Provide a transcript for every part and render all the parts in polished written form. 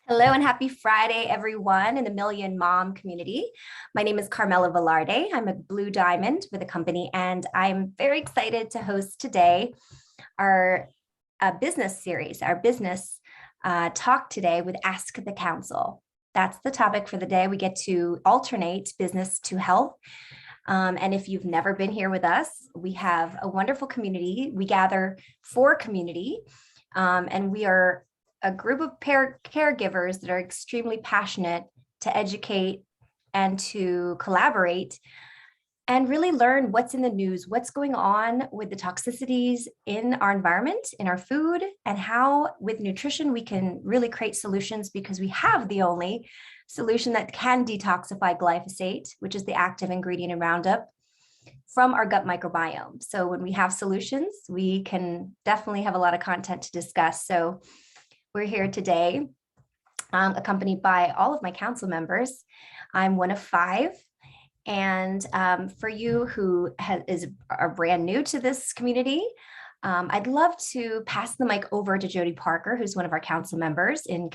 Hello and happy Friday, everyone in the Million Mom community. My name is Carmela Velarde. I'm a Blue Diamond with a company, and I'm very excited to host today our business series, our business talk today with Ask the Council. That's the topic for the day. We get to alternate business to health. And if you've never been here with us, we have a wonderful community. We gather for community, and we are a group of caregivers that are extremely passionate to educate and to collaborate and really learn what's in the news, what's going on with the toxicities in our environment, in our food, and how with nutrition we can really create solutions, because we have the only solution that can detoxify glyphosate, which is the active ingredient in Roundup, from our gut microbiome. So when we have solutions, we can definitely have a lot of content to discuss. So we're here today, accompanied by all of my council members. I'm one of five. And for you who are brand new to this community, I'd love to pass the mic over to Jody Parker, who's one of our council members in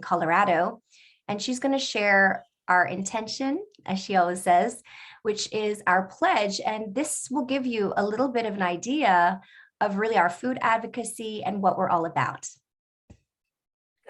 Colorado. And she's going to share our intention, as she always says, which is our pledge. And this will give you a little bit of an idea of really our food advocacy and what we're all about.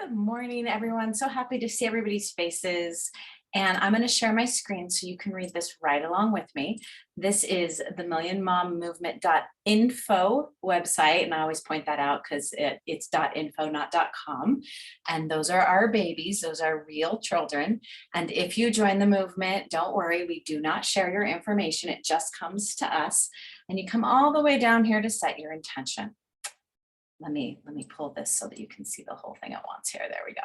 Good morning, everyone. So happy to see everybody's faces. And I'm going to share my screen so you can read this right along with me. This is the millionmommovement.info website. And I always point that out because it's .info, not .com. And those are our babies. Those are real children. And if you join the movement, don't worry, we do not share your information. It just comes to us. And you come all the way down here to set your intention. Let me pull this so that you can see the whole thing at once here. There we go.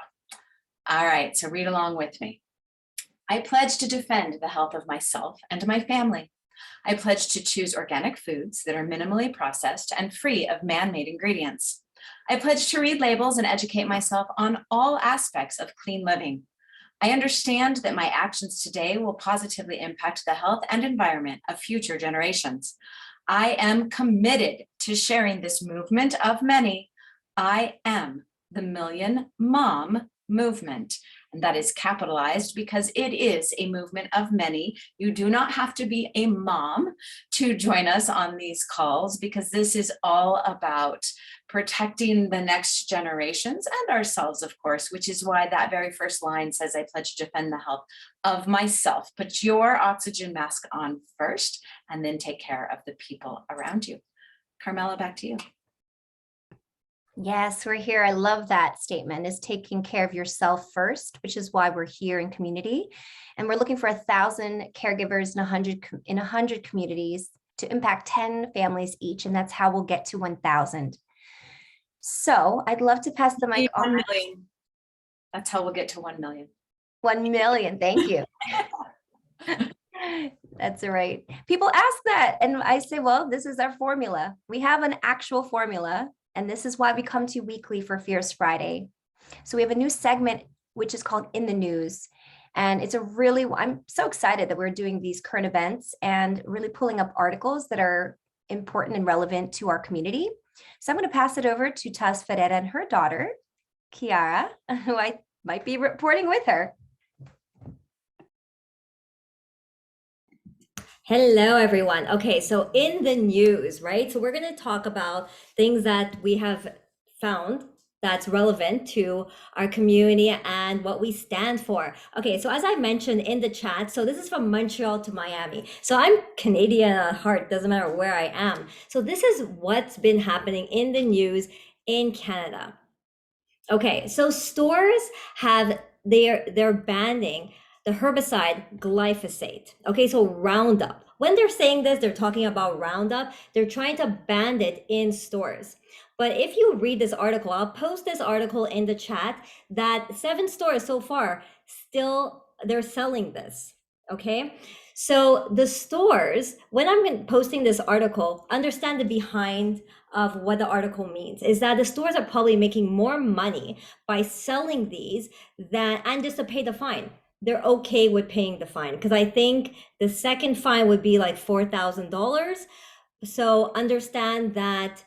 All right, so read along with me. I pledge to defend the health of myself and my family. I pledge to choose organic foods that are minimally processed and free of man-made ingredients. I pledge to read labels and educate myself on all aspects of clean living. I understand that my actions today will positively impact the health and environment of future generations. I am committed to sharing this movement of many. I am the Million Mom Movement. And that is capitalized because it is a movement of many. You do not have to be a mom to join us on these calls, because this is all about protecting the next generations and ourselves, of course, which is why that very first line says, I pledge to defend the health of myself. Put your oxygen mask on first, and then take care of the people around you. Carmela, back to you. Yes, we're here. I love that statement, is taking care of yourself first, which is why we're here in community. And we're looking for 1,000 caregivers in 100 communities to impact 10 families each. And that's how we'll get to 1,000. So I'd love to pass the mic on. 1 million. That's how we'll get to 1 million. 1 million. Thank you. That's right. People ask that. And I say, well, this is our formula. We have an actual formula. And this is why we come to you weekly for Fierce Friday. So we have a new segment, which is called In the News. And I'm so excited that we're doing these current events and really pulling up articles that are important and relevant to our community. So I'm going to pass it over to Taz Ferreira and her daughter, Kiara, who I might be reporting with her. Hello, everyone. Okay, so in the news, right? So we're going to talk about things that we have found that's relevant to our community and what we stand for. Okay, so as I mentioned in the chat, so this is from Montreal to Miami. So I'm Canadian at heart, doesn't matter where I am. So this is what's been happening in the news in Canada. Okay, so stores they're banning the herbicide glyphosate. Okay, so Roundup. When they're saying this, they're talking about Roundup. They're trying to ban it in stores. But if you read this article, I'll post this article in the chat, that 7 stores so far still they're selling this. Okay, so the stores, when I'm posting this article, understand the behind of what the article means is that the stores are probably making more money by selling these and just to pay the fine. They're okay with paying the fine, because I think the second fine would be like $4,000. So understand that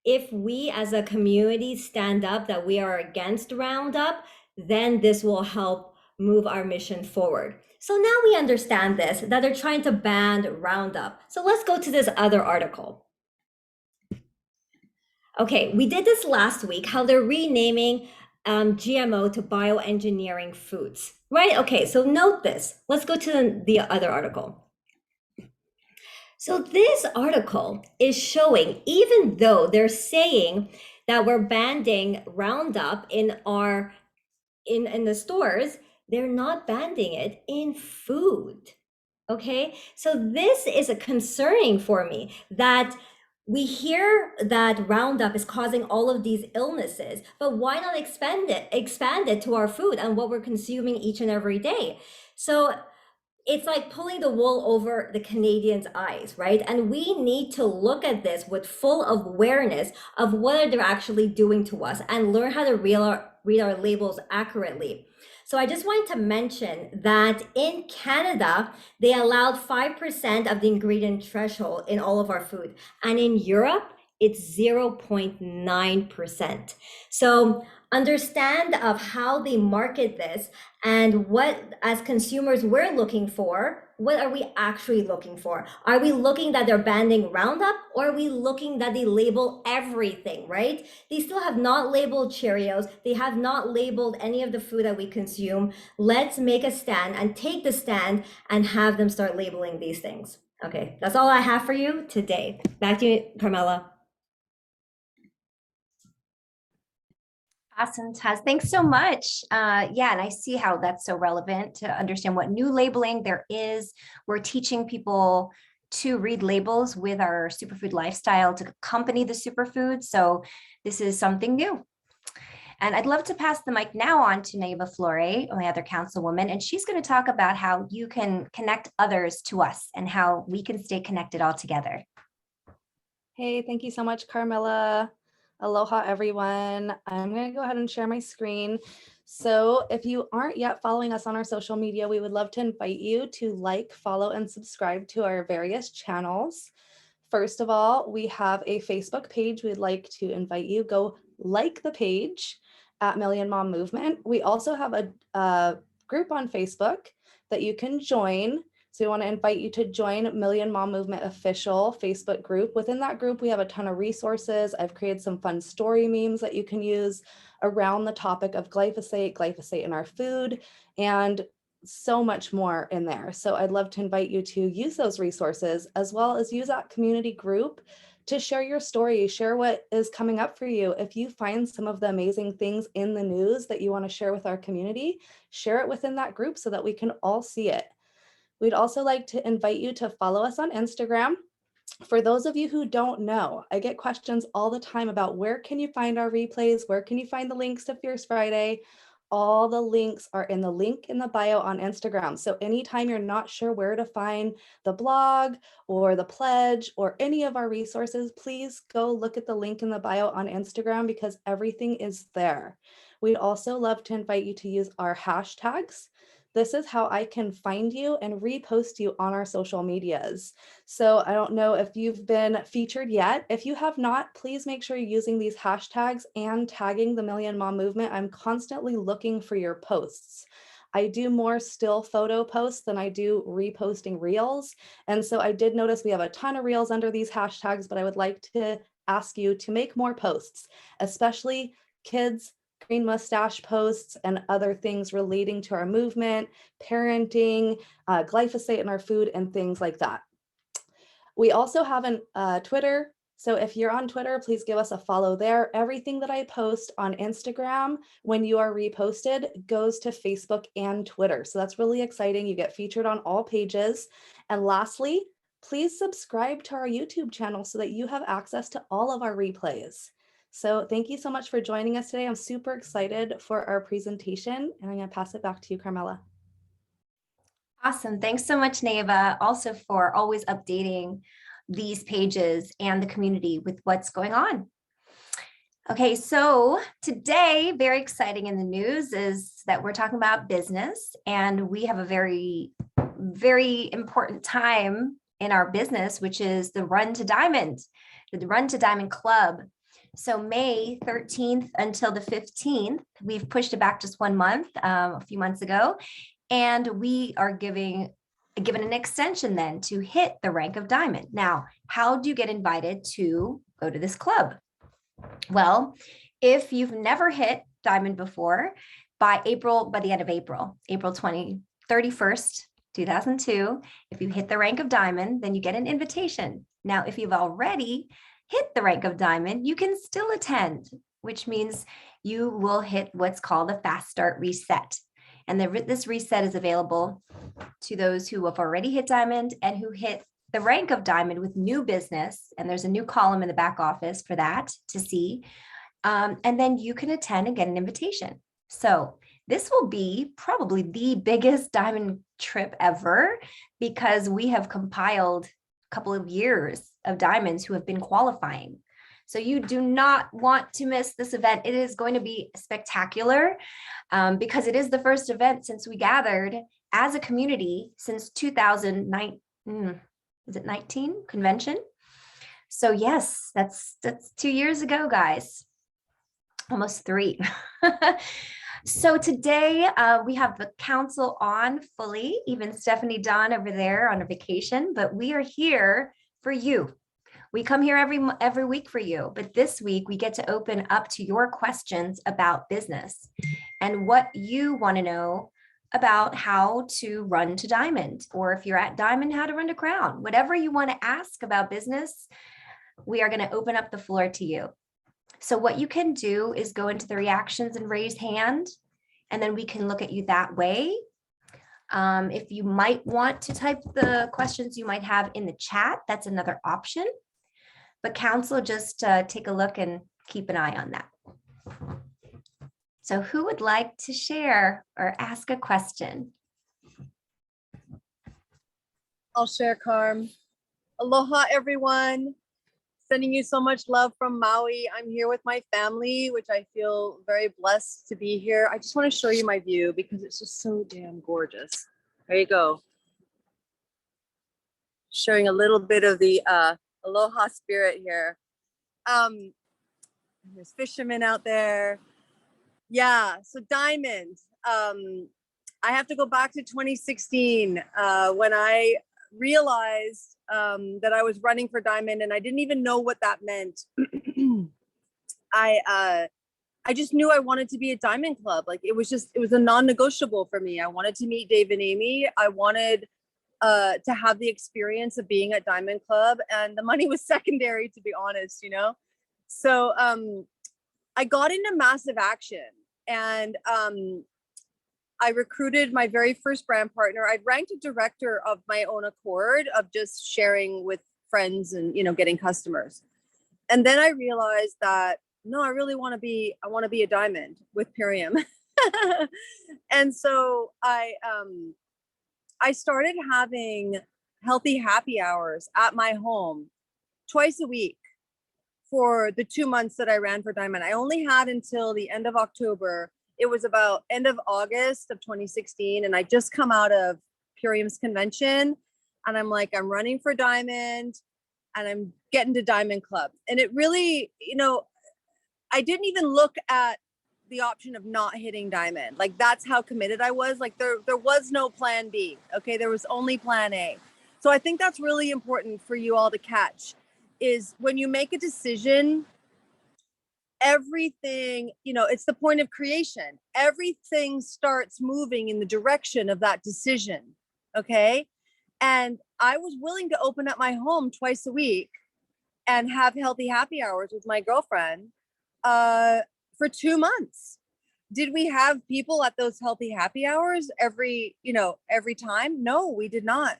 if we as a community stand up that we are against Roundup, then this will help move our mission forward. So now we understand this, that they're trying to ban Roundup. So let's go to this other article. Okay, we did this last week, how they're renaming GMO to bioengineering foods, right? Okay, so note this. Let's go to the other article. So this article is showing, even though they're saying that we're banning Roundup in the stores, they're not banning it in food. Okay, so this is a concerning for me that we hear that Roundup is causing all of these illnesses, but why not expand it to our food and what we're consuming each and every day? So it's like pulling the wool over the Canadians' eyes, right? And we need to look at this with full awareness of what they're actually doing to us and learn how to read our labels accurately. So I just wanted to mention that in Canada, they allowed 5% of the ingredient threshold in all of our food. And in Europe, it's 0.9%. So understand of how they market this and what, as consumers, we're looking for. What are we actually looking for? Are we looking that they're banning Roundup, or are we looking that they label everything, right? They still have not labeled Cheerios. They have not labeled any of the food that we consume. Let's make a stand and take the stand and have them start labeling these things. Okay, that's all I have for you today. Back to you, Carmela. Awesome, Taz. Thanks so much. Yeah, and I see how that's so relevant to understand what new labeling there is. We're teaching people to read labels with our superfood lifestyle to accompany the superfood. So this is something new. And I'd love to pass the mic now on to Neva Flore, my other councilwoman, and she's going to talk about how you can connect others to us and how we can stay connected all together. Hey, thank you so much, Carmela. Aloha, everyone. I'm going to go ahead and share my screen. So if you aren't yet following us on our social media, we would love to invite you to like, follow, and subscribe to our various channels. First of all, we have a Facebook page. We'd like to invite you, go like the page at Million Mom Movement. We also have a group on Facebook that you can join. So we want to invite you to join Million Mom Movement official Facebook group. Within that group, we have a ton of resources. I've created some fun story memes that you can use around the topic of glyphosate in our food, and so much more in there. So I'd love to invite you to use those resources, as well as use that community group to share your story, share what is coming up for you. If you find some of the amazing things in the news that you want to share with our community, share it within that group so that we can all see it. We'd also like to invite you to follow us on Instagram. For those of you who don't know, I get questions all the time about where can you find our replays? Where can you find the links to Fierce Friday? All the links are in the link in the bio on Instagram. So anytime you're not sure where to find the blog or the pledge or any of our resources, please go look at the link in the bio on Instagram, because everything is there. We'd also love to invite you to use our hashtags. This is how I can find you and repost you on our social medias. So I don't know if you've been featured yet. If you have not, please make sure you're using these hashtags and tagging the Million Mom Movement. I'm constantly looking for your posts. I do more still photo posts than I do reposting reels. And so I did notice we have a ton of reels under these hashtags, but I would like to ask you to make more posts, especially kids, green mustache posts, and other things relating to our movement, parenting, glyphosate in our food, and things like that. We also have a Twitter. So if you're on Twitter, please give us a follow there. Everything that I post on Instagram, when you are reposted, goes to Facebook and Twitter. So that's really exciting. You get featured on all pages. And lastly, please subscribe to our YouTube channel so that you have access to all of our replays. So thank you so much for joining us today. I'm super excited for our presentation, and I'm going to pass it back to you, Carmela. Awesome. Thanks so much, Neva, also for always updating these pages and the community with what's going on. Okay, so today, very exciting in the news is that we're talking about business, and we have a very, very important time in our business, which is the Run to Diamond, the Run to Diamond Club. So May 13th until the 15th, we've pushed it back just 1 month, a few months ago. And we are given an extension then to hit the rank of diamond. Now, how do you get invited to go to this club? Well, if you've never hit diamond before, by the end of April 31st, 2002, if you hit the rank of diamond, then you get an invitation. Now, if you've already hit the rank of diamond, you can still attend, which means you will hit what's called a fast start reset. And this reset is available to those who have already hit diamond and who hit the rank of diamond with new business. And there's a new column in the back office for that to see. And then you can attend and get an invitation. So this will be probably the biggest diamond trip ever, because we have compiled a couple of years of diamonds who have been qualifying. So you do not want to miss this event. It is going to be spectacular, because it is the first event since we gathered as a community since 2009. Is it 19 convention? So yes, that's 2 years ago, guys. Almost 3. So today we have the council on fully, even Stephanie Don over there on a vacation, but we are here for you. We come here every week for you, but this week we get to open up to your questions about business and what you want to know about how to run to diamond, or if you're at diamond, how to run to crown. Whatever you want to ask about business, we are going to open up the floor to you. So what you can do is go into the reactions and raise hand, and then we can look at you that way. If you might want to type the questions you might have in the chat, that's another option. But council, just take a look and keep an eye on that. So who would like to share or ask a question? I'll share, Carm. Aloha, everyone. Sending you so much love from Maui. I'm here with my family, which I feel very blessed to be here. I just want to show you my view because it's just so damn gorgeous. There you go. Showing a little bit of the aloha spirit here. There's fishermen out there. Yeah, so diamond. I have to go back to 2016 when I realized that I was running for diamond, and I didn't even know what that meant. I just knew I wanted to be a diamond club. Like it was a non-negotiable for me. I wanted to meet Dave and Amy. I wanted to have the experience of being at Diamond Club, and the money was secondary, to be honest, you know? So I got into massive action, and I recruited my very first brand partner. I'd ranked a director of my own accord of just sharing with friends and, you know, getting customers. And then I realized that, no, I really want to be a diamond with Purium. And so I started having healthy happy hours at my home twice a week for the 2 months that I ran for diamond. I only had until the end of October. It was about end of August of 2016. And I just come out of Purium's convention, and I'm like, I'm running for diamond and I'm getting to Diamond Club. And it really, you know, I didn't even look at the option of not hitting diamond. Like that's how committed I was. Like there was no plan B. Okay. There was only plan A. So I think that's really important for you all to catch, is when you make a decision, everything, you know, it's the point of creation. Everything starts moving in the direction of that decision. Okay. And I was willing to open up my home twice a week and have healthy happy hours with my girlfriend for 2 months. Did we have people at those healthy happy hours every time? No, we did not.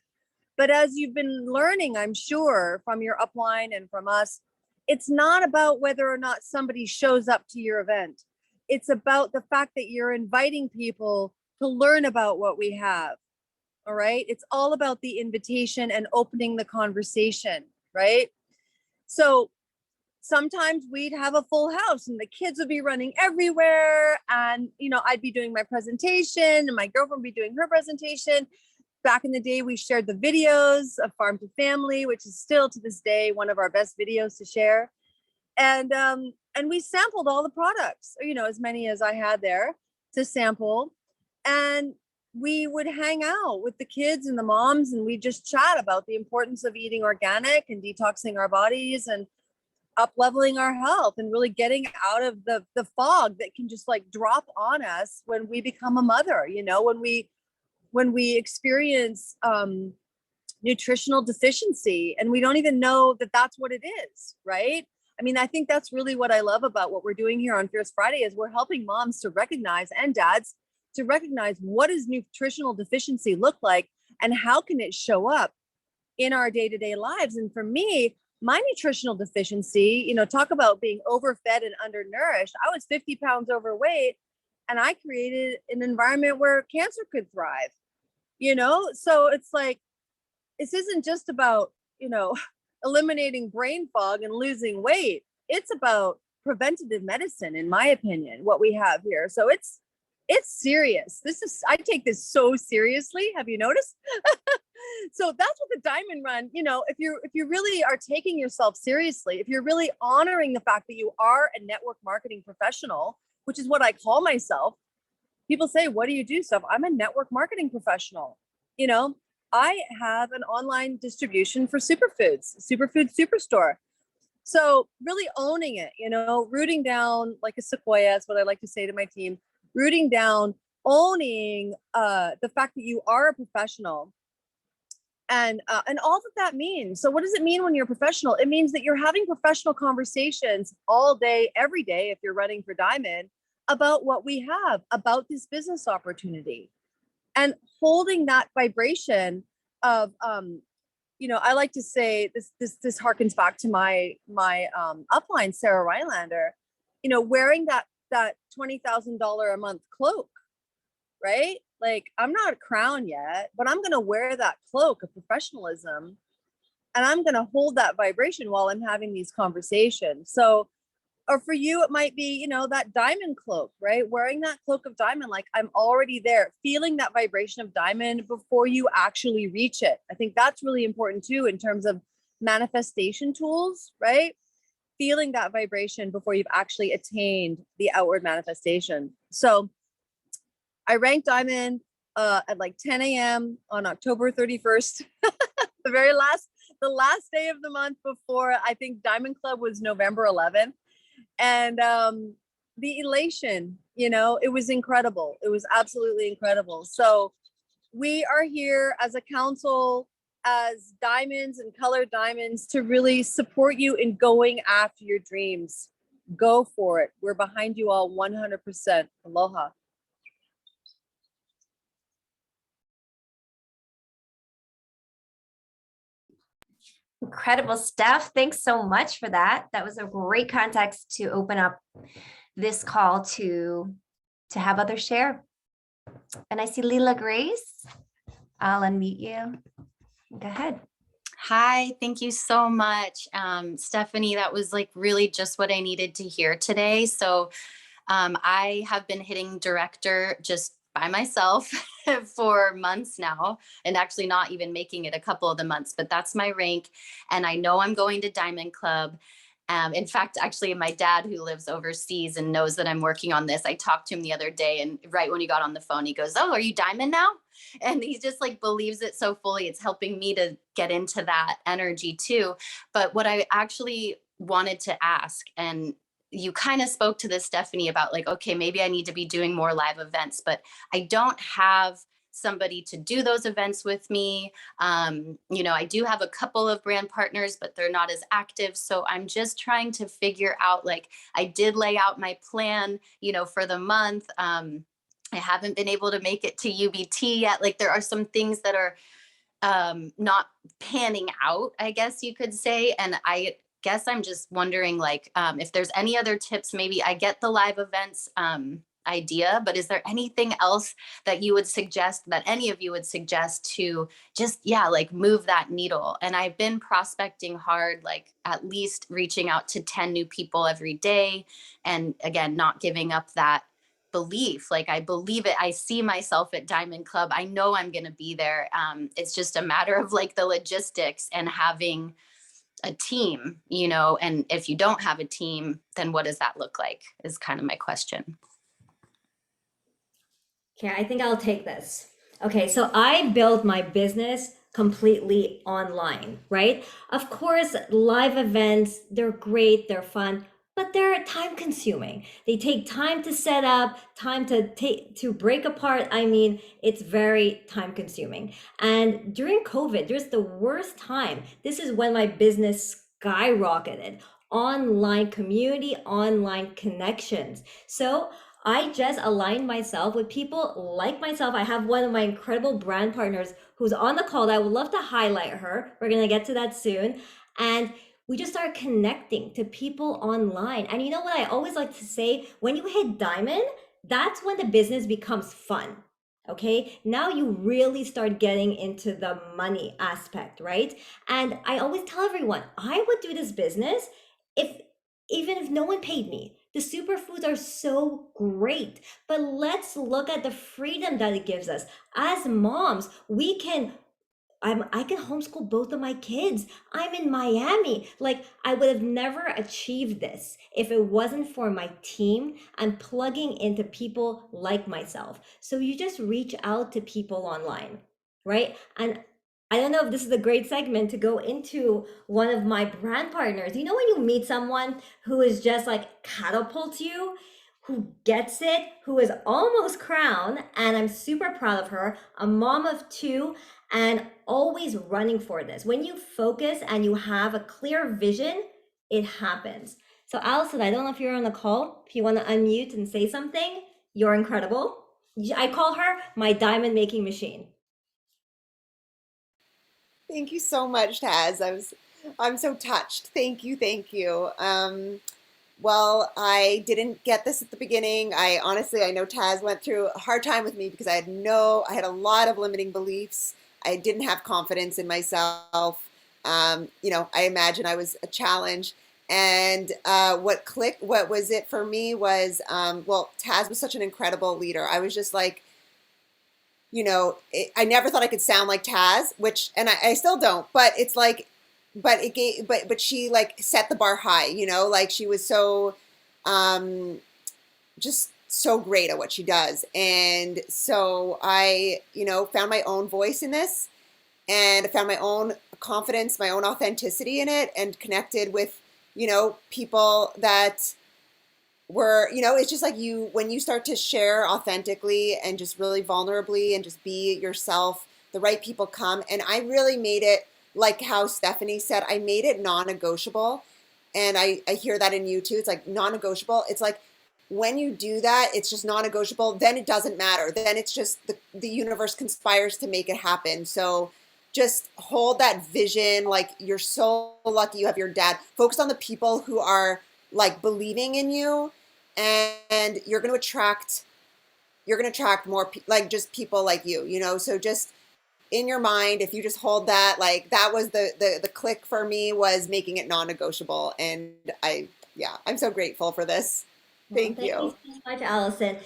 But as you've been learning, I'm sure from your upline and from us, it's not about whether or not somebody shows up to your event. It's about the fact that you're inviting people to learn about what we have. All right. It's all about the invitation and opening the conversation. Right. So sometimes we'd have a full house and the kids would be running everywhere. And, you know, I'd be doing my presentation and my girlfriend would be doing her presentation. Back in the day, we shared the videos of Farm to Family, which is still to this day one of our best videos to share. And we sampled all the products, you know, as many as I had there to sample. And we would hang out with the kids and the moms, and we just chat about the importance of eating organic and detoxing our bodies and up leveling our health and really getting out of the fog that can just like drop on us when we become a mother, you know, when we experience nutritional deficiency and we don't even know that that's what it is, right? I mean, I think that's really what I love about what we're doing here on Fierce Friday is we're helping moms to recognize, and dads to recognize, what does nutritional deficiency look like and how can it show up in our day-to-day lives. And for me, my nutritional deficiency, you know, talk about being overfed and undernourished. I was 50 pounds overweight and I created an environment where cancer could thrive, you know? So it's like, this isn't just about, you know, eliminating brain fog and losing weight. It's about preventative medicine, in my opinion, what we have here. So it's serious. I take this so seriously. Have you noticed? So that's what the Diamond Run, you know, if you really are taking yourself seriously, if you're really honoring the fact that you are a network marketing professional, which is what I call myself. People say, what do you do, Steph? I'm a network marketing professional. You know, I have an online distribution for superfoods, Superfood Superstore. So really owning it, you know, rooting down like a sequoia is what I like to say to my team, rooting down, owning the fact that you are a professional and all that means. So what does it mean when you're a professional? It means that you're having professional conversations all day, every day, if you're running for Diamond, about what we have, about this business opportunity, and holding that vibration of, you know, I like to say this harkens back to my upline, Sarah Rylander, you know, wearing that $20,000 a month cloak, right? Like, I'm not a crown yet, but I'm going to wear that cloak of professionalism and I'm going to hold that vibration while I'm having these conversations. So, or for you, it might be, you know, that diamond cloak, right? Wearing that cloak of diamond, like I'm already there, feeling that vibration of diamond before you actually reach it. I think that's really important too, in terms of manifestation tools, right? Feeling that vibration before you've actually attained the outward manifestation. So I ranked Diamond at like 10 a.m. on October 31st, the last day of the month before I think Diamond Club was November 11th. And the elation, you know, it was incredible. It was absolutely incredible. So we are here as a council, as diamonds and colored diamonds, to really support you in going after your dreams. Go for it. We're behind you all 100%. Aloha. Incredible stuff. Thanks so much for that. That was a great context to open up this call to have others share. And I see Lila Grace. I'll unmute you. Go ahead. Hi, thank you so much. Stephanie, that was like really just what I needed to hear today. So I have been hitting director just by myself for months now, and actually not even making it a couple of the months, but that's my rank. And I know I'm going to Diamond Club. In fact, actually, my dad, who lives overseas and knows that I'm working on this, I talked to him the other day, and right when he got on the phone, he goes, "Oh, are you Diamond now?" And he just like believes it so fully. It's helping me to get into that energy too. But what I actually wanted to ask, and you kind of spoke to this, Stephanie, about like, okay, maybe I need to be doing more live events, but I don't have somebody to do those events with me. You know, I do have a couple of brand partners, but they're not as active. So I'm just trying to figure out, like, I did lay out my plan, you know, for the month. I haven't been able to make it to UBT yet. Like, there are some things that are not panning out, I guess you could say. And I guess I'm just wondering, like, if there's any other tips. Maybe I get the live events idea, but is there anything else that you would suggest, that any of you would suggest, to just, yeah, like move that needle? And I've been prospecting hard, like at least reaching out to 10 new people every day. And again, not giving up that belief. Like, I believe it. I see myself at Diamond Club. I know I'm going to be there. It's just a matter of like the logistics and having a team, you know, and if you don't have a team, then what does that look like is kind of my question. Okay, I think I'll take this. Okay, so I built my business completely online, right? Of course, live events, they're great, they're fun, but they're time consuming. They take time to set up, time to break apart. I mean, it's very time consuming. And during COVID, there's the worst time. This is when my business skyrocketed. Online community, online connections. So I just aligned myself with people like myself. I have one of my incredible brand partners who's on the call that I would love to highlight her. We're going to get to that soon. And we just start connecting to people online. And you know what I always like to say? When you hit diamond, that's when the business becomes fun. Okay, now you really start getting into the money aspect, right? And I always tell everyone, I would do this business if even if no one paid me. The superfoods are so great, but let's look at the freedom that it gives us. As moms, I can homeschool both of my kids. I'm in Miami. Like, I would have never achieved this if it wasn't for my team and plugging into people like myself. So you just reach out to people online, right? And I don't know if this is a great segment to go into one of my brand partners. You know, when you meet someone who is just like catapults you, who gets it, who is almost crowned, and I'm super proud of her, a mom of two, and always running for this. When you focus and you have a clear vision, it happens. So Allison, I don't know if you're on the call. If you want to unmute and say something, you're incredible. I call her my diamond making machine. Thank you so much, Taz. I'm so touched. Thank you, thank you. Well, I didn't get this at the beginning. I know Taz went through a hard time with me because I had a lot of limiting beliefs. I didn't have confidence in myself. I imagine I was a challenge. And what was it for me was, Taz was such an incredible leader. I was just like, I never thought I could sound like Taz, and I still don't, but it's like, but she like set the bar high, like she was so, just so great at what she does. And so I, found my own voice in this, and I found my own confidence, my own authenticity in it, and connected with, people that were, it's just like when you start to share authentically and just really vulnerably and just be yourself, the right people come. And I really made it, like how Stephanie said, I made it non-negotiable. And I hear that in you too. It's like non-negotiable. It's like when you do that, it's just non-negotiable. Then it doesn't matter. Then it's just the universe conspires to make it happen. So just hold that vision. Like, you're so lucky you have your dad. Focus on the people who are like believing in you, and you're going to attract more like just people like you. So just in your mind, if you just hold that, like that was the click for me, was making it non-negotiable. And I'm so grateful for this. Thank you. Thank you so much, Allison.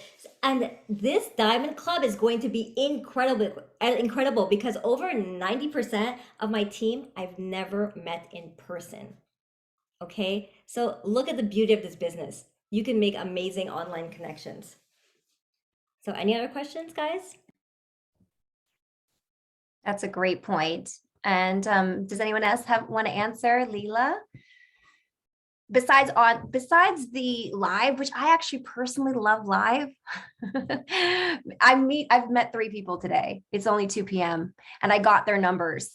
And this Diamond Club is going to be incredible because over 90% of my team I've never met in person. Okay, so look at the beauty of this business. You can make amazing online connections. So any other questions, guys? That's a great point. And does anyone else want to answer, Leela? Besides the live, which I actually personally love live, I've met 3 people today. It's only 2 p.m. and I got their numbers.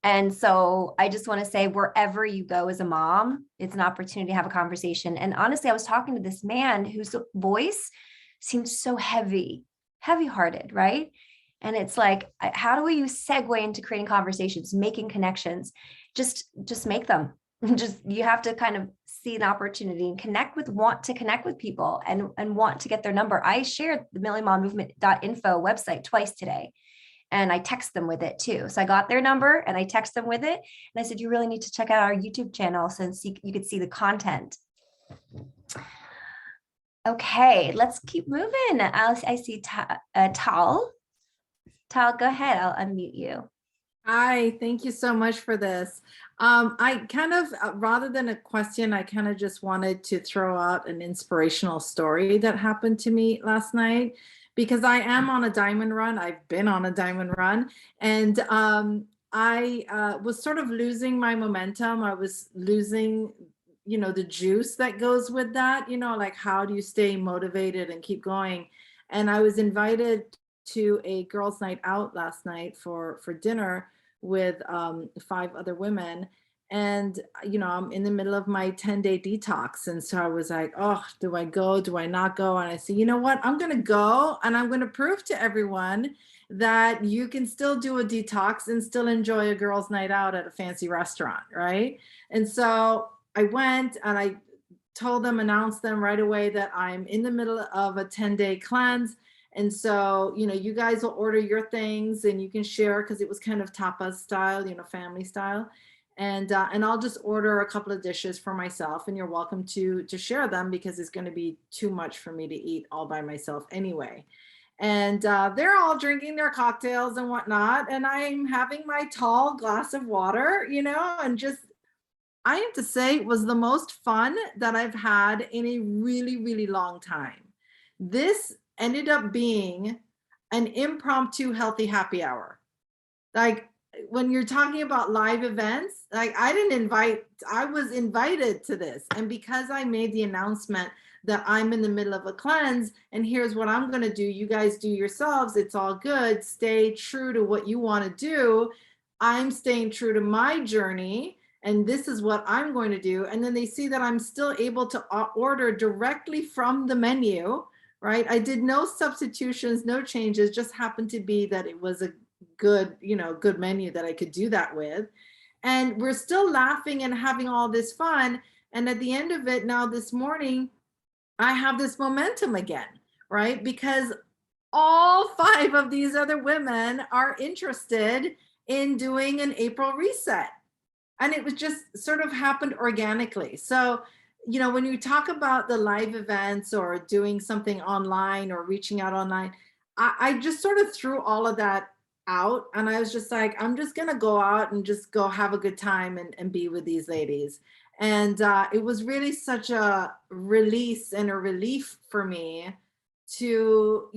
And so I just want to say, wherever you go as a mom, it's an opportunity to have a conversation. And honestly, I was talking to this man whose voice seemed so heavy-hearted, right? And it's like, how do we segue into creating conversations, making connections? Just make them. You have to kind of see an opportunity and want to connect with people and want to get their number. I shared the millionmommovement.info website twice today, and I text them with it too. So I got their number and I text them with it. And I said, you really need to check out our YouTube channel since you could see the content. Okay, let's keep moving. I see Tal. Tal, go ahead. I'll unmute you. Hi, thank you so much for this. I kind of, rather than a question, I kind of just wanted to throw out an inspirational story that happened to me last night because I am on a diamond run. I've been on a diamond run, and I was sort of losing my momentum. I was losing, the juice that goes with that, like how do you stay motivated and keep going? And I was invited to a girls' night out last night for dinner with 5 other women. And, I'm in the middle of my 10-day detox. And so I was like, oh, do I go? Do I not go? And I said, you know what? I'm going to go and I'm going to prove to everyone that you can still do a detox and still enjoy a girls' night out at a fancy restaurant. Right. And so I went and I told them, announced them right away that I'm in the middle of a 10-day cleanse. And so, you guys will order your things and you can share because it was kind of tapas style, family style. And I'll just order a couple of dishes for myself, and you're welcome to share them because it's going to be too much for me to eat all by myself anyway. And they're all drinking their cocktails and whatnot, and I'm having my tall glass of water, and just I have to say it was the most fun that I've had in a really, really long time. This ended up being an impromptu healthy happy hour. Like when you're talking about live events, like I was invited to this. And because I made the announcement that I'm in the middle of a cleanse and here's what I'm going to do, you guys do yourselves, it's all good. Stay true to what you want to do. I'm staying true to my journey. And this is what I'm going to do. And then they see that I'm still able to order directly from the menu, right? I did no substitutions, no changes, just happened to be that it was a good menu that I could do that with. And we're still laughing and having all this fun. And at the end of it, now this morning, I have this momentum again, right? Because all 5 of these other women are interested in doing an April reset. And it was just sort of happened organically. So, when you talk about the live events or doing something online or reaching out online, I just sort of threw all of that out. And I was just like, I'm just going to go out and just go have a good time and be with these ladies. And it was really such a release and a relief for me to,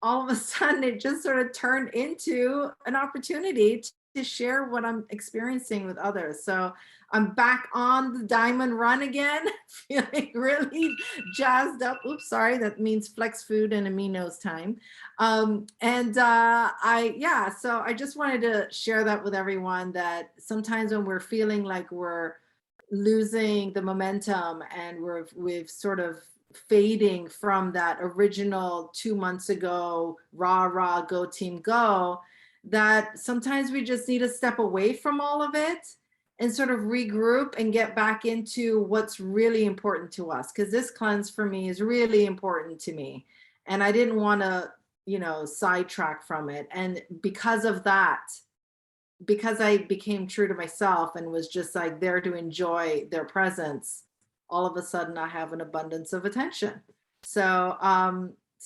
all of a sudden it just sort of turned into an opportunity to share what I'm experiencing with others. So I'm back on the diamond run again, feeling really jazzed up. Oops, sorry, that means flex food and aminos time. So I just wanted to share that with everyone that sometimes when we're feeling like we're losing the momentum and we've sort of fading from that original 2 months ago, rah, go team, go, that sometimes we just need to step away from all of it and sort of regroup and get back into what's really important to us. Because this cleanse for me is really important to me. And I didn't want to, sidetrack from it. And because of that, because I became true to myself and was just like there to enjoy their presence, all of a sudden I have an abundance of attention. So,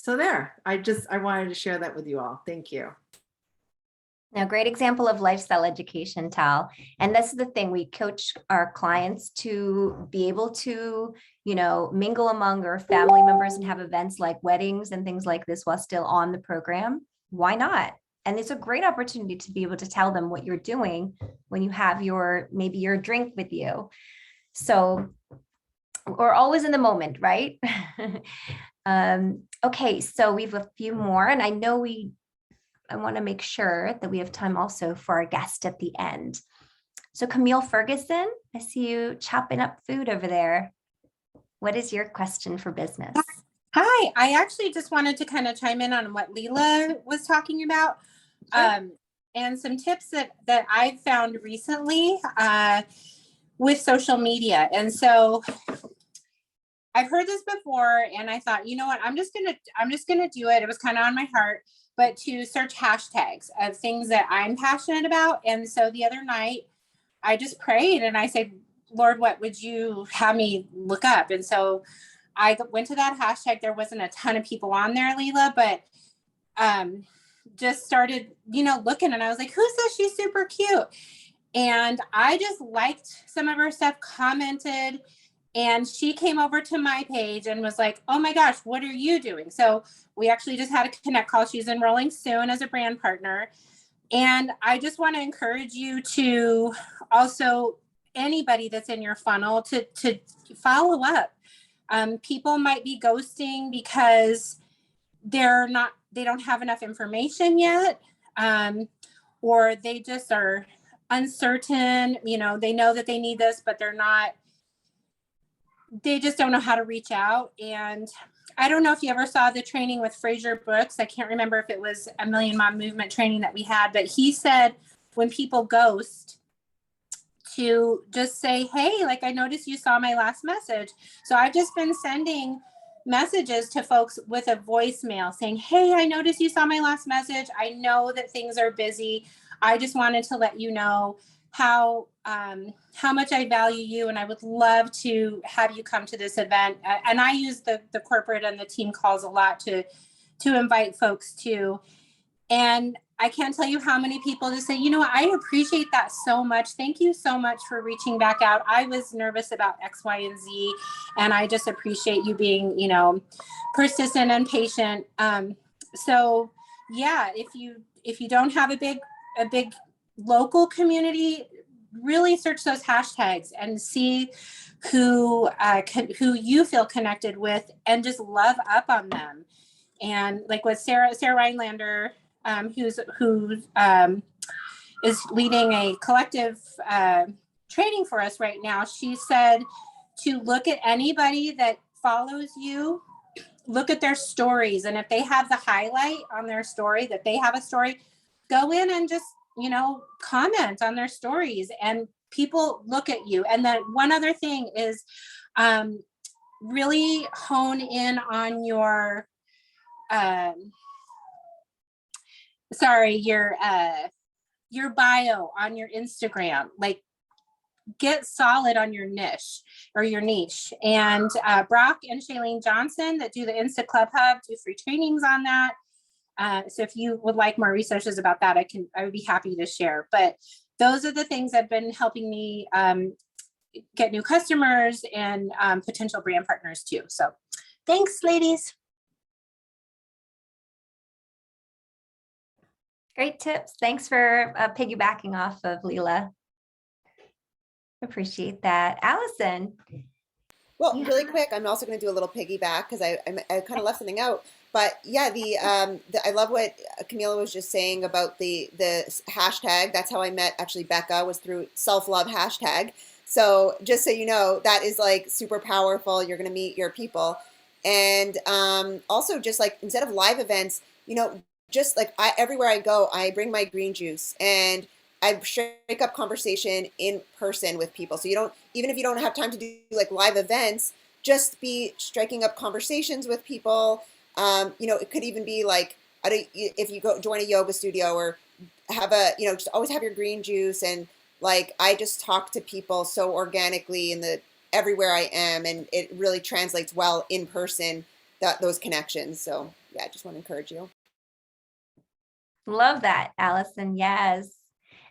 there, I wanted to share that with you all. Thank you. Now, great example of lifestyle education, Tal. And this is the thing, we coach our clients to be able to, mingle among our family members and have events like weddings and things like this while still on the program. Why not? And it's a great opportunity to be able to tell them what you're doing when you have maybe your drink with you. So we're always in the moment, right? Okay, so we have a few more, and I want to make sure that we have time also for our guest at the end. So Camille Ferguson, I see you chopping up food over there. What is your question for business? Hi, I actually just wanted to kind of chime in on what Leela was talking about. Sure. And some tips that I've found recently with social media. And so I've heard this before and I thought, you know what, I'm just gonna do it. It was kind of on my heart, but to search hashtags of things that I'm passionate about. And so the other night I just prayed and I said, Lord, what would you have me look up? And so I went to that hashtag. There wasn't a ton of people on there, Leela, but just started, looking, and I was like, who's this? She's super cute. And I just liked some of her stuff, commented, and she came over to my page and was like, oh my gosh, what are you doing? So we actually just had a connect call. She's enrolling soon as a brand partner. And I just want to encourage you to also, anybody that's in your funnel, to follow up. People might be ghosting because they don't have enough information yet, or they just are uncertain. They know that they need this, but they just don't know how to reach out. And I don't know if you ever saw the training with Fraser Brooks. I can't remember if it was a Million Mom Movement training that we had, but he said when people ghost, to just say, hey, like, I noticed you saw my last message. So I've just been sending messages to folks with a voicemail saying, hey, I noticed you saw my last message. I know that things are busy. I just wanted to let you know how much I value you, and I would love to have you come to this event. And I use the corporate and the team calls a lot to invite folks to. And I can't tell you how many people just say, I appreciate that so much. Thank you so much for reaching back out. I was nervous about X, Y, and Z, and I just appreciate you being, persistent and patient. So yeah, if you don't have a big local community, really search those hashtags and see who you feel connected with, and just love up on them. And like with Sarah Rhinelander, who is leading a collective training for us right now. She said to look at anybody that follows you, look at their stories. And if they have the highlight on their story, that they have a story, go in and just, comment on their stories, and people look at you. And then one other thing is really hone in on your your bio on your Instagram. Like, get solid on your niche. And Brock and Shailene Johnson that do the Insta Club Hub do free trainings on that. So if you would like more resources about that, I would be happy to share. But those are the things that have been helping me get new customers and potential brand partners too. So thanks, ladies. Great tips. Thanks for piggybacking off of Leela. Appreciate that. Allison. Well, really quick, I'm also going to do a little piggyback because I kind of left something out. But yeah, I love what Camila was just saying about the hashtag. That's how I met actually Becca, was through self-love hashtag. So just so you know, that is like super powerful. You're going to meet your people. And also just like, instead of live events, just like everywhere I go, I bring my green juice and I strike up conversation in person with people. So even if you don't have time to do like live events, just be striking up conversations with people. It could even be like, if you go join a yoga studio or have just always have your green juice. And like, I just talk to people so organically everywhere I am, and it really translates well in person, those connections. So yeah, I just want to encourage you. Love that, Allison. Yes.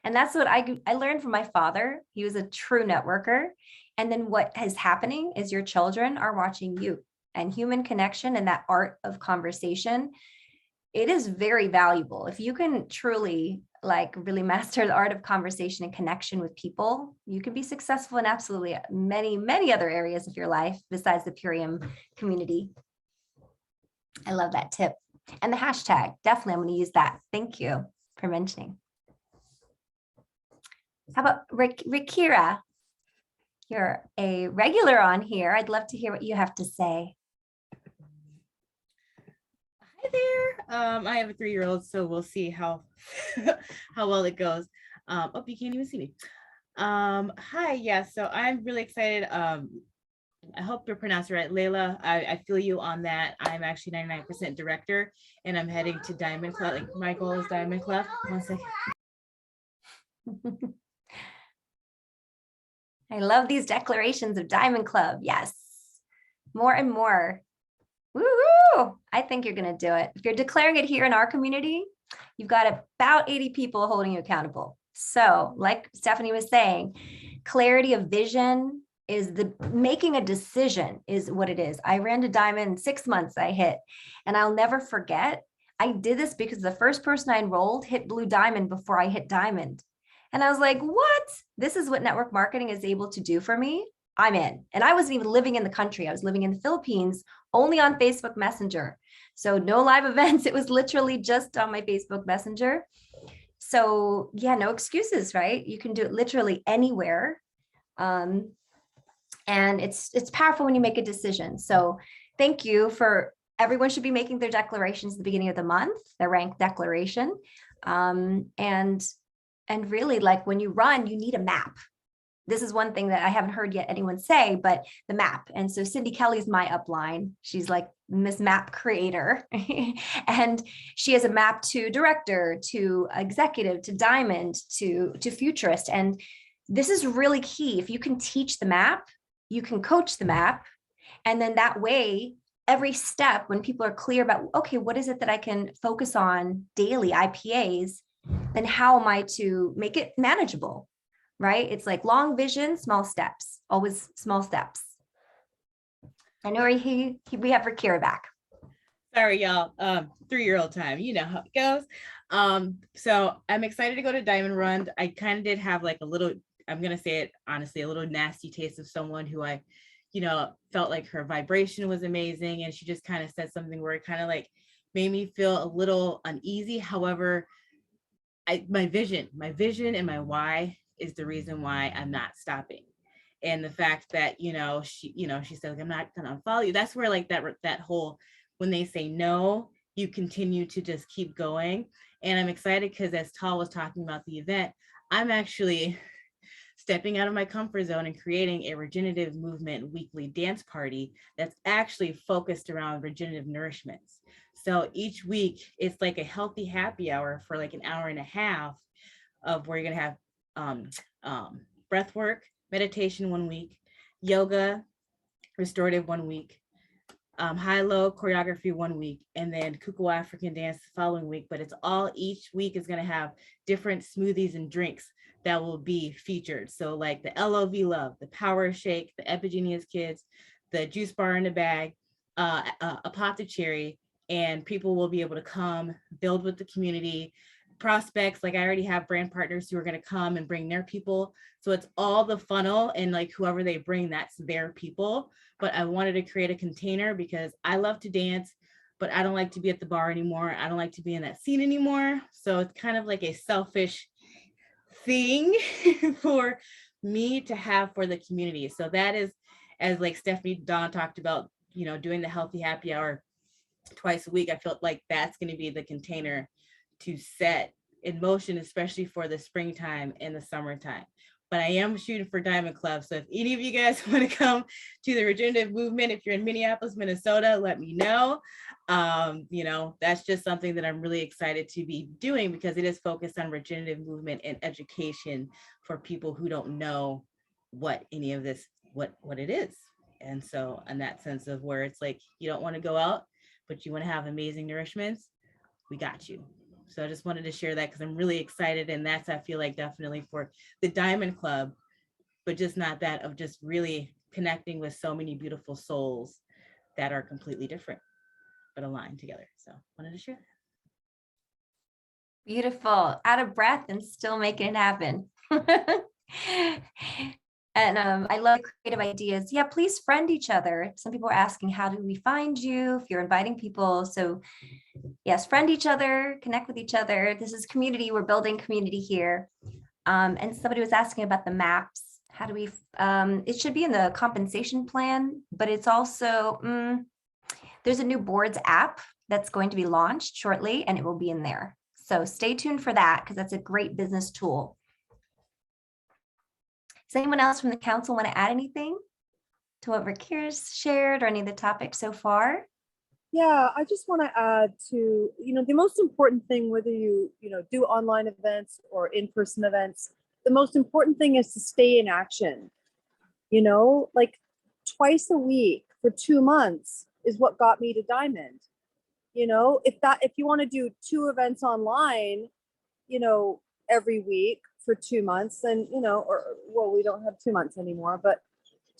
And that's what I learned from my father. He was a true networker. And then what is happening is your children are watching you, and human connection and that art of conversation. It is very valuable. If you can truly really master the art of conversation and connection with people, you can be successful in absolutely many, many other areas of your life besides the Purium community. I love that tip. And the hashtag, definitely, I'm going to use that. Thank you for mentioning. How about Rikira? You're a regular on here. I'd love to hear what you have to say. Hi there. I have a 3-year-old, so we'll see how how well it goes. Oh, you can't even see me. Hi, yeah. So I'm really excited. I hope to pronounce it right. Layla, I feel you on that. I'm actually 99% director, and I'm heading to Diamond Club. Like, my goal is Diamond Club. 1 second. I love these declarations of Diamond Club. Yes, more and more. Woo! I think you're going to do it. If you're declaring it here in our community, you've got about 80 people holding you accountable. So, like Stephanie was saying, clarity of vision is the making a decision is what it is. I ran to diamond in 6 months, I hit, and I'll never forget. I did this because the first person I enrolled hit blue diamond before I hit diamond. And I was like, what? This is what network marketing is able to do for me. I'm in. And I wasn't even living in the country. I was living in the Philippines, only on Facebook Messenger. So no live events. It was literally just on my Facebook Messenger. So yeah, no excuses, right? You can do it literally anywhere. And it's powerful when you make a decision. So thank you for everyone should be making their declarations at the beginning of the month, their rank declaration. And really, like when you run, you need a map. This is one thing that I haven't heard yet anyone say, but the map. And so Cindy Kelly's my upline. She's like Miss Map Creator. And she has a map to director, to executive, to diamond, to futurist. And this is really key. If you can teach the map, you can coach the map. And then that way, every step, when people are clear about, okay, what is it that I can focus on daily, IPAs, then how am I to make it manageable, right? It's like long vision, small steps, always small steps. I know we have Rakira back. Sorry, y'all. 3-year-old time, you know how it goes. So I'm excited to go to Diamond Run. I kind of did have like a little, I'm going to say it honestly, a little nasty taste of someone who I, felt like her vibration was amazing. And she just kind of said something where it kind of like made me feel a little uneasy. However, my vision and my why is the reason why I'm not stopping. And the fact that, she said, like, I'm not going to unfollow you. That's where like that whole, when they say no, you continue to just keep going. And I'm excited because as Tal was talking about the event, I'm actually stepping out of my comfort zone and creating a regenerative movement weekly dance party that's actually focused around regenerative nourishments. So each week it's like a healthy happy hour for like an hour and a half of where you're going to have breath work, meditation 1 week, yoga, restorative 1 week, high-low choreography 1 week, and then Kuku African dance the following week. But it's all, each week is going to have different smoothies and drinks that will be featured. So like the LOV Love, the Power Shake, the Epigeneous Kids, the Juice Bar in the Bag, Apothecary, and people will be able to come build with the community. Prospects, like I already have brand partners who are going to come and bring their people. So it's all the funnel, and like whoever they bring, that's their people. But I wanted to create a container because I love to dance, but I don't like to be at the bar anymore. I don't like to be in that scene anymore. So it's kind of like a selfish thing for me to have for the community. So that is, as like Stephanie Dawn talked about, doing the healthy happy hour twice a week. I felt like that's going to be the container to set in motion, especially for the springtime and the summertime. But I am shooting for Diamond Club. So if any of you guys want to come to the regenerative movement, if you're in Minneapolis, Minnesota, let me know. That's just something that I'm really excited to be doing because it is focused on regenerative movement and education for people who don't know what any of this, what it is. And so in that sense of where it's like, you don't want to go out, but you want to have amazing nourishments, we got you. So I just wanted to share that because I'm really excited. And that's, I feel like, definitely for the Diamond Club, but just not that of just really connecting with so many beautiful souls that are completely different, but aligned together. So wanted to share that. Beautiful. Out of breath and still making it happen. And I love creative ideas. Yeah, please friend each other. Some people are asking, how do we find you if you're inviting people? So yes, friend each other, connect with each other. This is community. We're building community here. And somebody was asking about the maps. How do we, it should be in the compensation plan, but it's also, there's a new boards app that's going to be launched shortly and it will be in there. So stay tuned for that because that's a great business tool. Does anyone else from the council want to add anything to what Rakira's shared or any of the topics so far? Yeah, I just want to add to, the most important thing, whether you do online events or in-person events, the most important thing is to stay in action, like twice a week for 2 months. is what got me to Diamond. You know, if you want to do 2 events online, you know, every week for 2 months, then, you know, or, well, we don't have 2 months anymore, but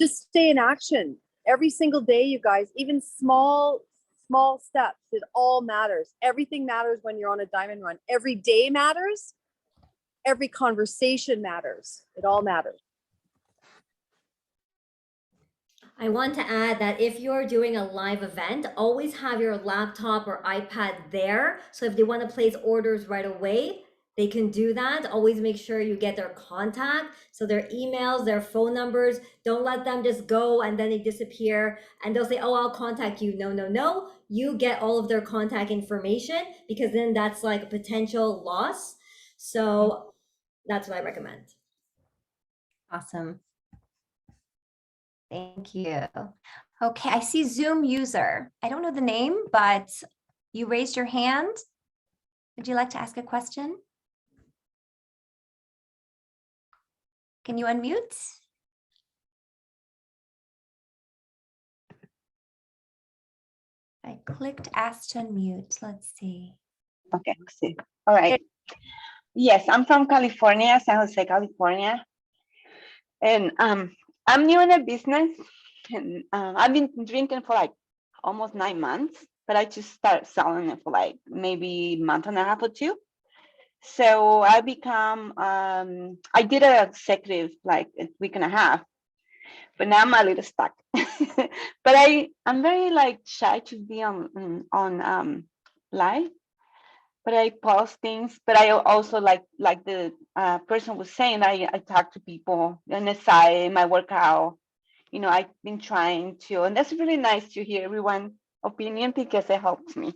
just stay in action every single day, you guys. Even small steps, it all matters. Everything matters when you're on a diamond run. Every day matters. Every conversation matters. It all matters. I want to add that if you're doing a live event, always have your laptop or iPad there. So if they want to place orders right away, they can do that. Always make sure you get their contact. So their emails, their phone numbers, don't let them just go and then they disappear and they'll say, oh, I'll contact you. No, no, no. You get all of their contact information, because then that's like a potential loss. So that's what I recommend. Awesome. Thank you. Okay, I see Zoom user. I don't know the name, but you raised your hand. Would you like to ask a question? Can you unmute? I clicked ask to unmute. Let's see. Okay, see. All right. Yes, I'm from California, San Jose, California. And I'm new in the business, and I've been drinking for like almost 9 months, but I just started selling it for like maybe a month and a half or 2. So I become, I did a executive like a week and a half, but now I'm a little stuck. But I'm very like shy to be on live, but I post things. But I also like the person was saying, I talk to people on the side, my workout. You know, I've been trying to, and that's really nice to hear everyone's opinion because it helps me.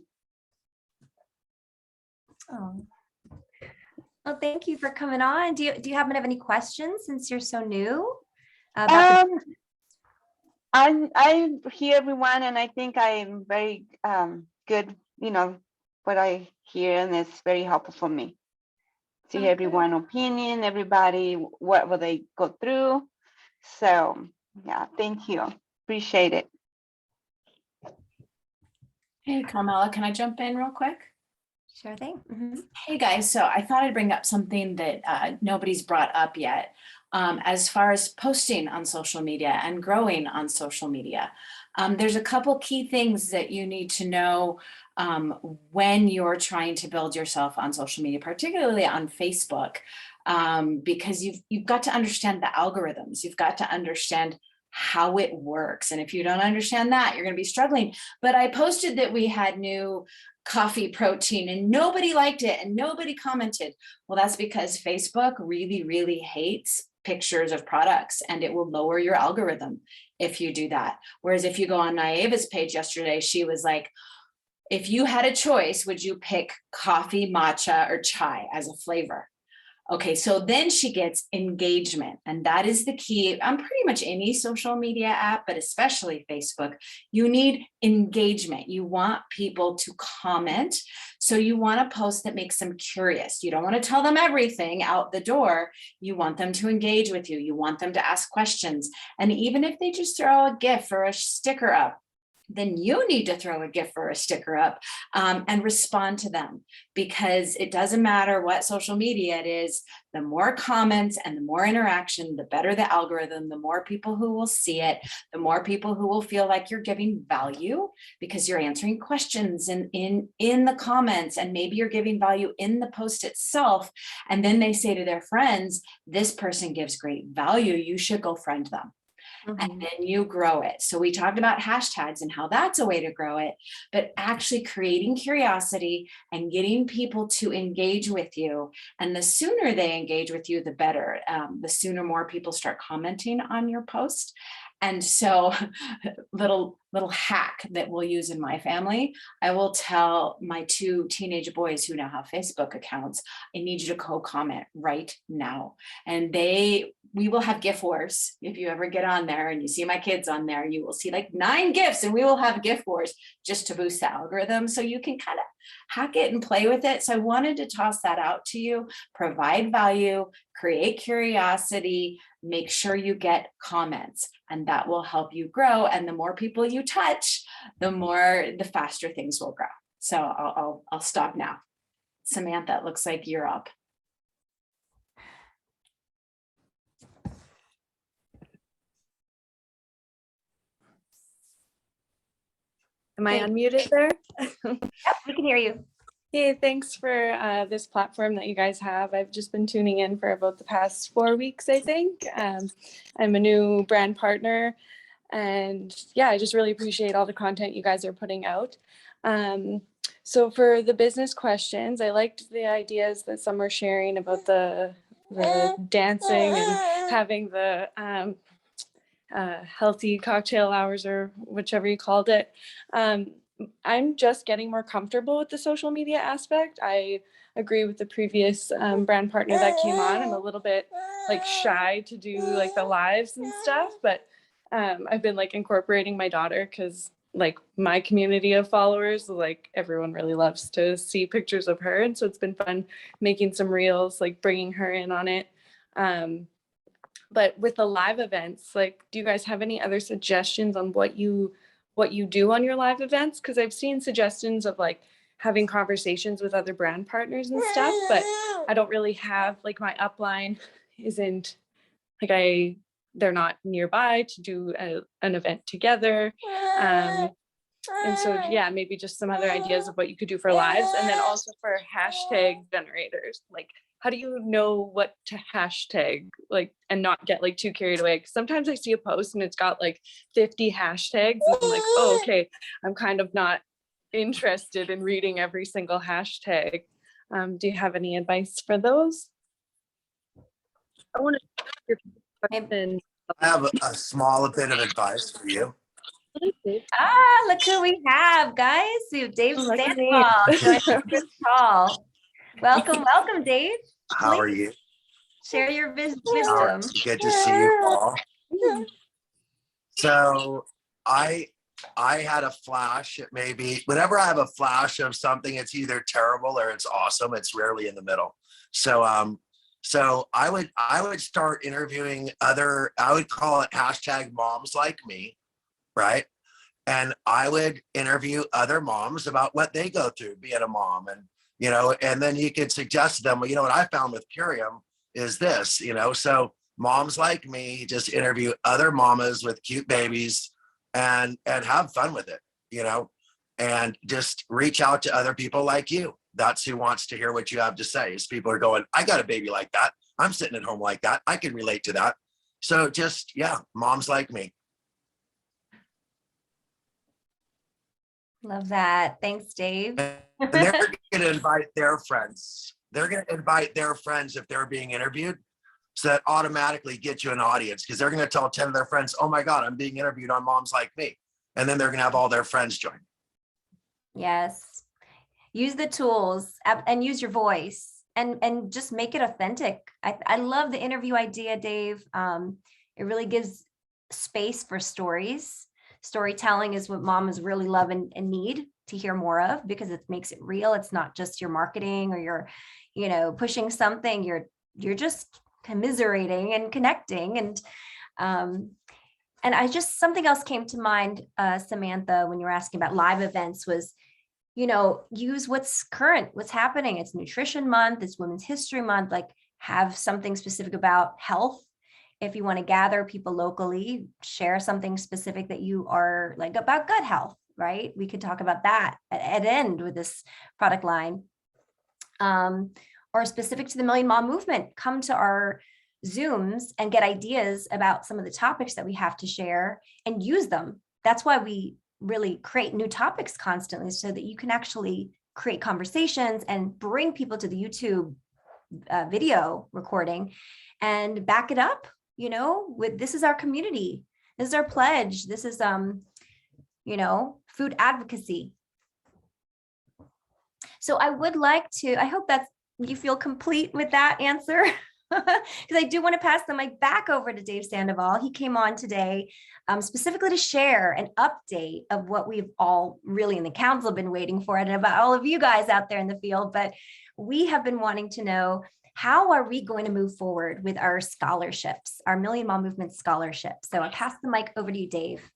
Oh. Well, thank you for coming on. Do you happen to have any questions since you're so new? About I hear everyone, and I think I'm very good. You know what I hear, and it's very helpful for me to hear everyone's opinion, everybody what will they go through. So yeah, thank you, appreciate it. Hey, Carmela, can I jump in real quick? Sure thing. Mm-hmm. Hey guys, so I thought I'd bring up something that nobody's brought up yet, as far as posting on social media and growing on social media. There's a couple key things that you need to know when you're trying to build yourself on social media, particularly on Facebook, because you've got to understand the algorithms. You've got to understand how it works. And if you don't understand that, you're going to be struggling. But I posted that we had new coffee protein and nobody liked it and nobody commented. Well, that's because Facebook really, really hates pictures of products, and it will lower your algorithm if you do that. Whereas if you go on Naiva's page yesterday, she was like, if you had a choice, would you pick coffee, matcha, or chai as a flavor? Okay, so then she gets engagement, and that is the key on pretty much any social media app, but especially Facebook. You need engagement. You want people to comment. So you want a post that makes them curious. You don't want to tell them everything out the door. You want them to engage with you. You want them to ask questions. And even if they just throw a GIF or a sticker up, then you need to throw a GIF or a sticker up and respond to them, because it doesn't matter what social media it is. The more comments and the more interaction, the better the algorithm, the more people who will see it, the more people who will feel like you're giving value because you're answering questions in the comments, and maybe you're giving value in the post itself. And then they say to their friends, this person gives great value, you should go friend them. And then you grow it. So we talked about hashtags and how that's a way to grow it, but actually creating curiosity and getting people to engage with you. And the sooner they engage with you, the better. The sooner more people start commenting on your post. And so little hack that we'll use in my family, I will tell my 2 teenage boys who now have Facebook accounts, I need you to co-comment right now. And we will have GIF wars. If you ever get on there and you see my kids on there, you will see like 9 GIFs, and we will have GIF wars just to boost the algorithm. So you can kind of hack it and play with it. So I wanted to toss that out to you, provide value, create curiosity, make sure you get comments, and that will help you grow. And the more people you touch, the faster things will grow. So I'll stop now. Samantha, it looks like you're up. Am I Great. unmuted there? Yep, we can hear you. Hey, thanks for this platform that you guys have. I've just been tuning in for about the past 4 weeks, I think. I'm a new brand partner, and yeah, I just really appreciate all the content you guys are putting out. So for the business questions, I liked the ideas that some were sharing about the dancing and having the healthy cocktail hours, or whichever you called it. I'm just getting more comfortable with the social media aspect. I agree with the previous brand partner that came on. I'm a little bit like shy to do like the lives and stuff, but I've been like incorporating my daughter, because like my community of followers, like everyone really loves to see pictures of her. And so it's been fun making some reels, like bringing her in on it. But with the live events, like, do you guys have any other suggestions on what you do on your live events? Because I've seen suggestions of like having conversations with other brand partners and stuff, but I don't really have, like, my upline isn't like they're not nearby to do an event together. And so, yeah, maybe just some other ideas of what you could do for lives. And then also for hashtag generators, like, how do you know what to hashtag, like, and not get like too carried away? Because sometimes I see a post and it's got like 50 hashtags and I'm like, oh, okay, I'm kind of not interested in reading every single hashtag. Do you have any advice for those? I want to question. I have a small bit of advice for you. Look who we have, guys. We have Dave Look at me. Sandoval joining this call. Welcome, Dave. How are you? Share your wisdom. Good to see you all. So I had a flash. It may be, whenever I have a flash of something, it's either terrible or it's awesome. It's rarely in the middle. So I would start interviewing I would call it hashtag moms like me, right? And I would interview other moms about what they go through being a mom. And, and then you could suggest to them, well, what I found with Curium is this, so moms like me just interview other mamas with cute babies and have fun with it, and just reach out to other people like you. That's who wants to hear what you have to say. Is people are going, I got a baby like that. I'm sitting at home like that. I can relate to that. So just, yeah, moms like me. Love that. Thanks, Dave. And they're going to invite their friends. They're going to invite their friends if they're being interviewed. So that automatically gets you an audience, because they're going to tell 10 of their friends, oh my God, I'm being interviewed on Moms Like Me. And then they're going to have all their friends join. Yes. Use the tools and use your voice and just make it authentic. I love the interview idea, Dave. It really gives space for stories. Storytelling is what moms really love and need to hear more of, because it makes it real. It's not just your marketing or your, pushing something. You're just commiserating and connecting. And something else came to mind, Samantha, when you were asking about live events was, use what's current, what's happening. It's Nutrition Month, it's Women's History Month, like have something specific about health. If you want to gather people locally, share something specific that you are like about gut health, right? We could talk about that at end with this product line. Or specific to the Million Mom Movement, come to our Zooms and get ideas about some of the topics that we have to share and use them. That's why we really create new topics constantly, so that you can actually create conversations and bring people to the YouTube video recording and back it up, with this is our community. This is our pledge. This is, food advocacy. So I hope that you feel complete with that answer. because I do want to pass the mic back over to Dave Sandoval. He came on today specifically to share an update of what we've all really in the council been waiting for, and about all of you guys out there in the field. But we have been wanting to know, how are we going to move forward with our scholarships, our Million Mom Movement scholarships? So I'll pass the mic over to you, Dave.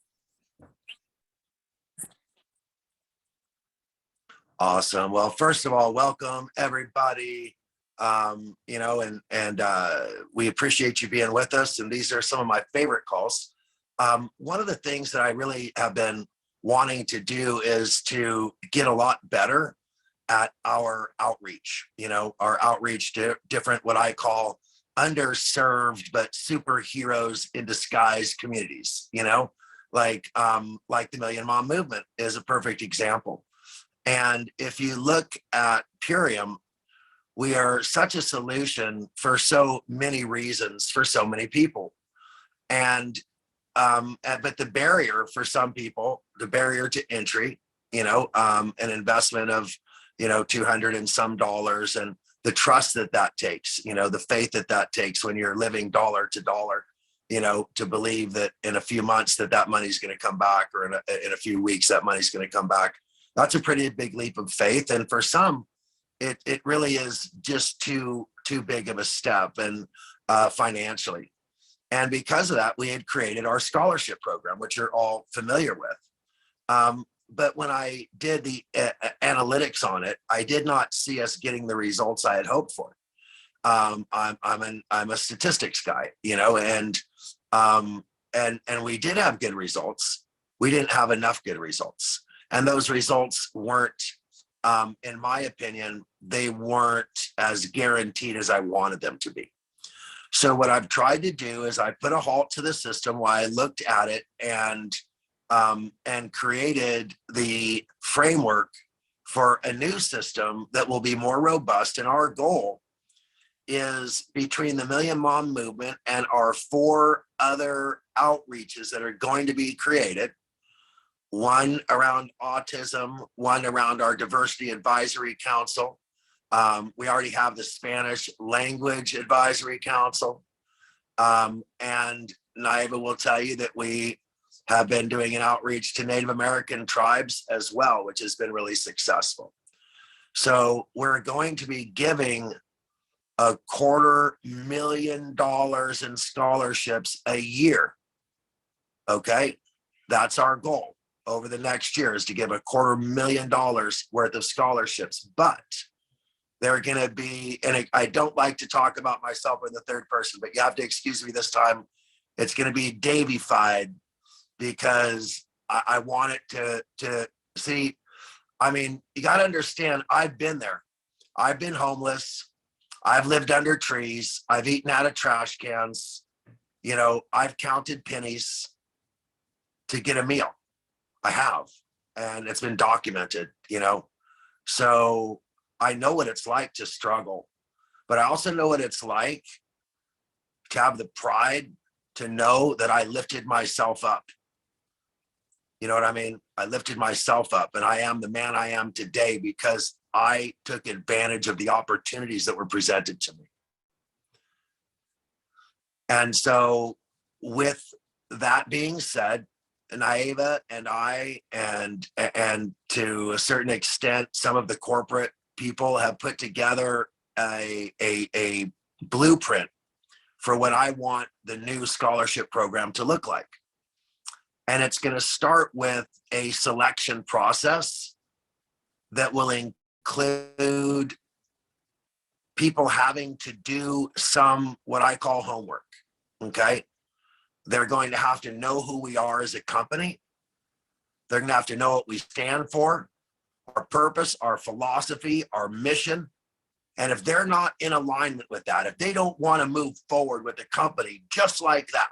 Awesome. Well, first of all, welcome everybody. You know, and we appreciate you being with us. And these are some of my favorite calls. One of the things that I really have been wanting to do is to get a lot better at our outreach, you know, our outreach to different, what I call underserved, but superheroes in disguise communities, you know, like the Million Mom Movement is a perfect example. And if you look at Purium, we are such a solution for so many reasons, for so many people. And but the barrier for some people, the barrier to entry, you know, an investment of, you know, $200 and some, and the trust that takes, you know, the faith that takes when you're living dollar to dollar, you know, to believe that in a few months that money's going to come back, or in a few weeks that money's going to come back. That's a pretty big leap of faith. And for some, it really is just too big of a step, and financially. And because of that, we had created our scholarship program, which you're all familiar with. But when I did the analytics on it, I did not see us getting the results I had hoped for. I'm a statistics guy, you know, and we did have good results. We didn't have enough good results, and those results weren't, in my opinion, they weren't as guaranteed as I wanted them to be. So what I've tried to do is I put a halt to the system while I looked at it, and created the framework for a new system that will be more robust. And our goal is, between the Million Mom Movement and our 4 other outreaches that are going to be created, one around autism, one around our Diversity Advisory Council. We already have the Spanish Language Advisory Council. And Naiva will tell you that we have been doing an outreach to Native American tribes as well, which has been really successful. So we're going to be giving $250,000 in scholarships a year. Okay, that's our goal over the next year, is to give $250,000 worth of scholarships. But they're going to be, and I don't like to talk about myself in the third person, but you have to excuse me this time. It's going to be Davified, because I want it to see. I mean, you got to understand, I've been there. I've been homeless. I've lived under trees. I've eaten out of trash cans. You know, I've counted pennies to get a meal. I have, and it's been documented, you know. So I know what it's like to struggle, but I also know what it's like to have the pride to know that I lifted myself up. You know what I mean? I lifted myself up, and I am the man I am today because I took advantage of the opportunities that were presented to me. And so with that being said, Naiva and I, and to a certain extent, some of the corporate people have put together a blueprint for what I want the new scholarship program to look like. And it's going to start with a selection process that will include people having to do some, what I call homework. Okay. They're going to have to know who we are as a company. They're going to have to know what we stand for, our purpose, our philosophy, our mission. And if they're not in alignment with that, if they don't want to move forward with the company just like that,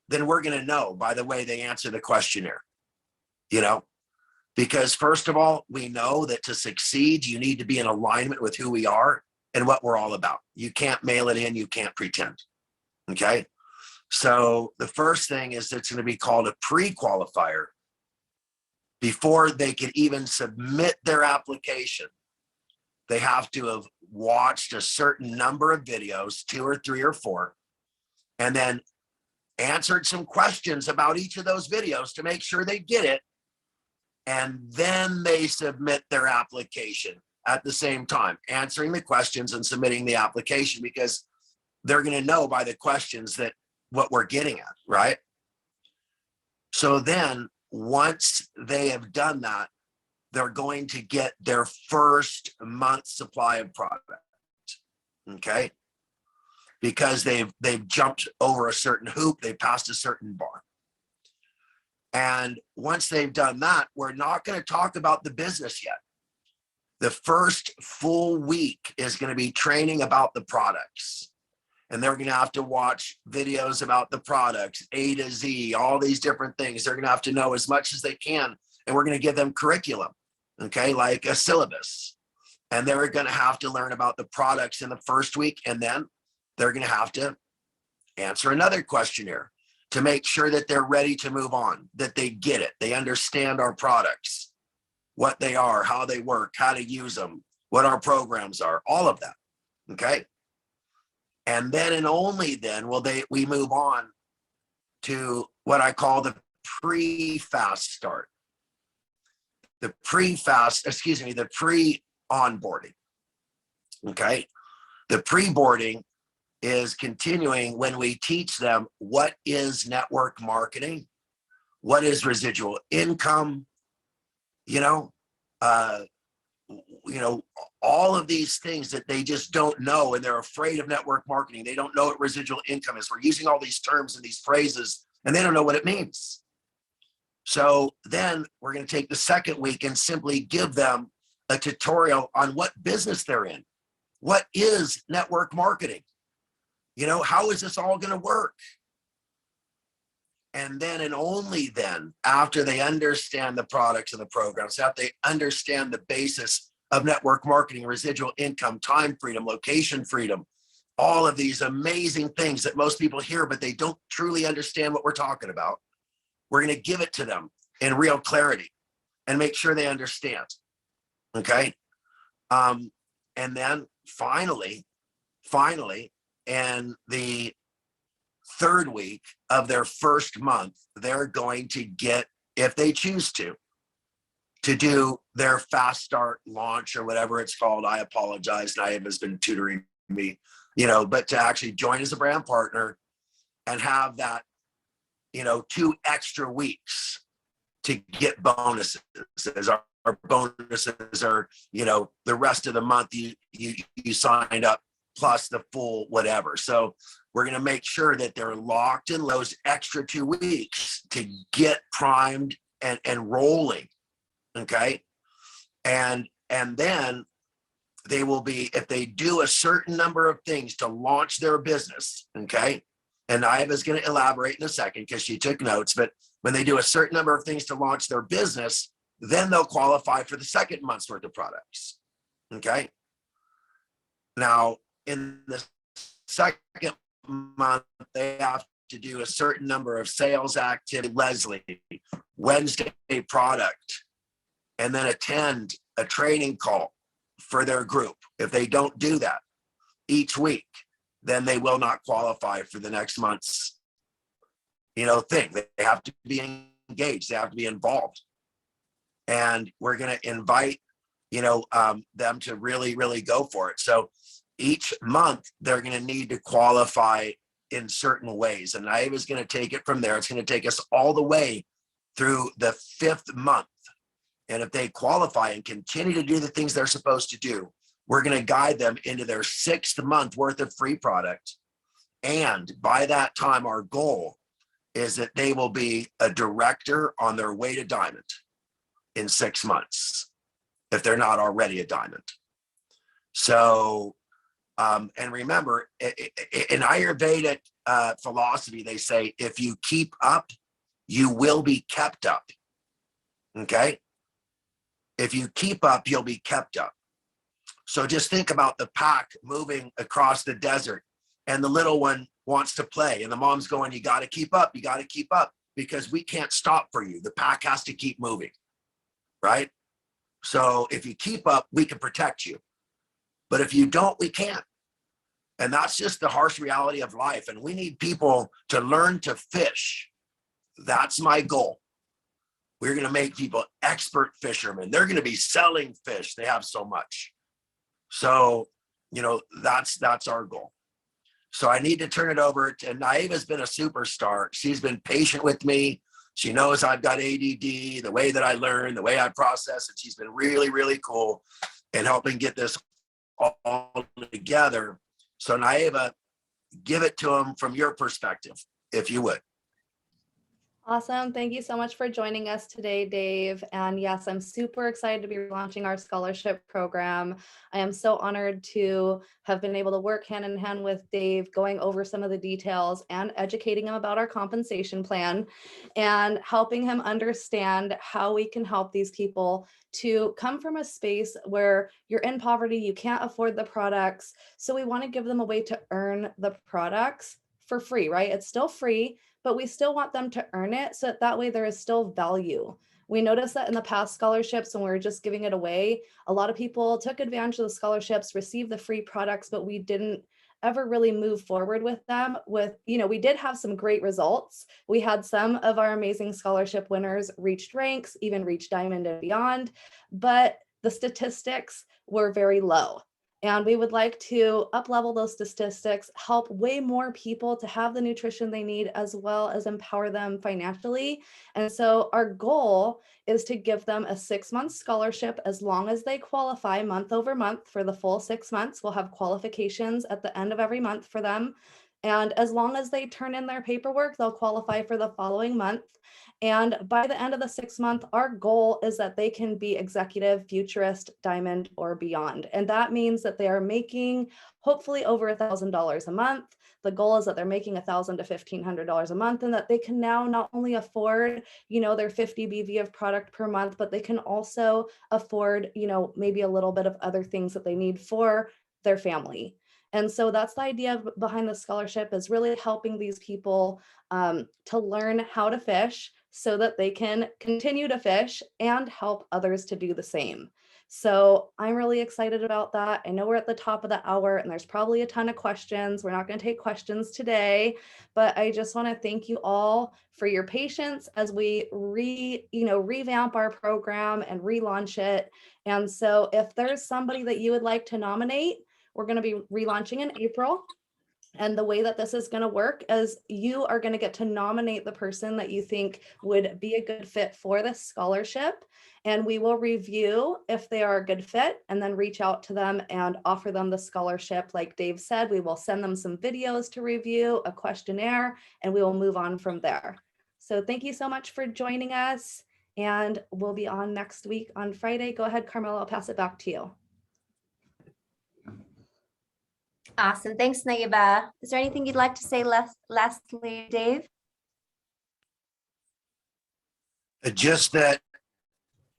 then we're going to know by the way they answer the questionnaire, you know, because first of all, we know that to succeed, you need to be in alignment with who we are and what we're all about. You can't mail it in. You can't pretend. Okay. So the first thing is it's going to be called a pre-qualifier before they can even submit their application. they have to have watched a certain number of videos, 2 or 3 or 4, and then answered some questions about each of those videos to make sure they get it. And then they submit their application at the same time, answering the questions and submitting the application, because they're going to know by the questions that what we're getting at, right? So then once they have done that, they're going to get their first month's supply of product, okay? Because they've jumped over a certain hoop, they passed a certain bar. And once they've done that, we're not going to talk about the business yet. The first full week is going to be training about the products. And they're going to have to watch videos about the products, A to Z, all these different things. They're going to have to know as much as they can. And we're going to give them curriculum, okay, like a syllabus. And they're going to have to learn about the products in the first week. And then they're going to have to answer another questionnaire to make sure that they're ready to move on, that they get it. They understand our products, what they are, how they work, how to use them, what our programs are, all of that, okay? And then and only then will we move on to what I call the pre-fast start. The pre-onboarding, okay? The pre-boarding is continuing when we teach them what is network marketing, what is residual income, all of these things that they just don't know, and they're afraid of network marketing. They don't know what residual income is. We're using all these terms and these phrases, and they don't know what it means. So then we're going to take the second week and simply give them a tutorial on what business they're in. What is network marketing? How is this all going to work? And then and only then, after they understand the products and the programs, after they understand the basis of network marketing, residual income, time freedom, location freedom, all of these amazing things that most people hear, but they don't truly understand what we're talking about, we're going to give it to them in real clarity and make sure they understand. Okay. And then finally, in the third week of their first month, they're going to get, if they choose to do their fast start launch or whatever it's called. I apologize. Naeem has been tutoring me, but to actually join as a brand partner and have that, 2 extra weeks to get bonuses. As our bonuses are, the rest of the month you signed up plus the full whatever. So we're going to make sure that they're locked in those extra 2 weeks to get primed and rolling. Okay. And then they will be, if they do a certain number of things to launch their business. Okay. And Iva is going to elaborate in a second because she took notes, but when they do a certain number of things to launch their business, then they'll qualify for the second month's worth of products. Okay. Now, in the second month, they have to do a certain number of sales activity, Leslie, Wednesday product, and then attend a training call for their group. If they don't do that each week, then they will not qualify for the next month's, thing. They have to be engaged. They have to be involved. And we're going to invite, them to really, really go for it. So each month they're going to need to qualify in certain ways. And I was going to take it from there. It's going to take us all the way through the 5th month. And if they qualify and continue to do the things they're supposed to do, we're going to guide them into their 6th month worth of free product. And by that time, our goal is that they will be a director on their way to diamond in 6 months, if they're not already a diamond. So, and remember, in Ayurvedic philosophy, they say, if you keep up, you will be kept up. Okay? If you keep up, you'll be kept up. So just think about the pack moving across the desert and the little one wants to play and the mom's going, you got to keep up, because we can't stop for you. The pack has to keep moving, right? So if you keep up, we can protect you. But if you don't, we can't. And that's just the harsh reality of life. And we need people to learn to fish. That's my goal. We're going to make people expert fishermen. They're going to be selling fish. They have so much. So, you know, that's our goal. So I need to turn it over to Naive. Has been a superstar. She's been patient with me. She knows I've got ADD, the way that I learn, the way I process it. She's been really, really cool in helping get this all together. So Naiva, give it to them from your perspective, if you would. Awesome. Thank you so much for joining us today, Dave. And yes, I'm super excited to be launching our scholarship program. I am so honored to have been able to work hand in hand with Dave, going over some of the details and educating him about our compensation plan and helping him understand how we can help these people to come from a space where you're in poverty, you can't afford the products. So we want to give them a way to earn the products for free, right? It's still free, but we still want them to earn it so that way there is still value. We noticed that in the past scholarships when we were just giving it away, a lot of people took advantage of the scholarships, received the free products, but we didn't ever really move forward with them. We did have some great results. We had some of our amazing scholarship winners reached ranks, even reached diamond and beyond, but the statistics were very low. And we would like to up-level those statistics, help way more people to have the nutrition they need, as well as empower them financially. And so our goal is to give them a 6-month scholarship as long as they qualify month over month for the full 6 months. We'll have qualifications at the end of every month for them. And as long as they turn in their paperwork, they'll qualify for the following month. And by the end of the 6 month, our goal is that they can be executive, futurist, diamond, or beyond. And that means that they are making hopefully over $1,000 a month. The goal is that they're making $1,000 to $1,500 a month, and that they can now not only afford, their 50 BV of product per month, but they can also afford, maybe a little bit of other things that they need for their family. And so that's the idea behind the scholarship, is really helping these people to learn how to fish so that they can continue to fish and help others to do the same. So I'm really excited about that. I know we're at the top of the hour and there's probably a ton of questions. We're not going to take questions today, but I just want to thank you all for your patience as we revamp our program and relaunch it. And so if there's somebody that you would like to nominate, we're going to be relaunching in April. And the way that this is going to work is you are going to get to nominate the person that you think would be a good fit for this scholarship. And we will review if they are a good fit and then reach out to them and offer them the scholarship. Like Dave said, we will send them some videos to review, a questionnaire, and we will move on from there. So thank you so much for joining us. And we'll be on next week on Friday. Go ahead, Carmela, I'll pass it back to you. Awesome. Thanks, Naiba. Is there anything you'd like to say lastly, Dave? Just that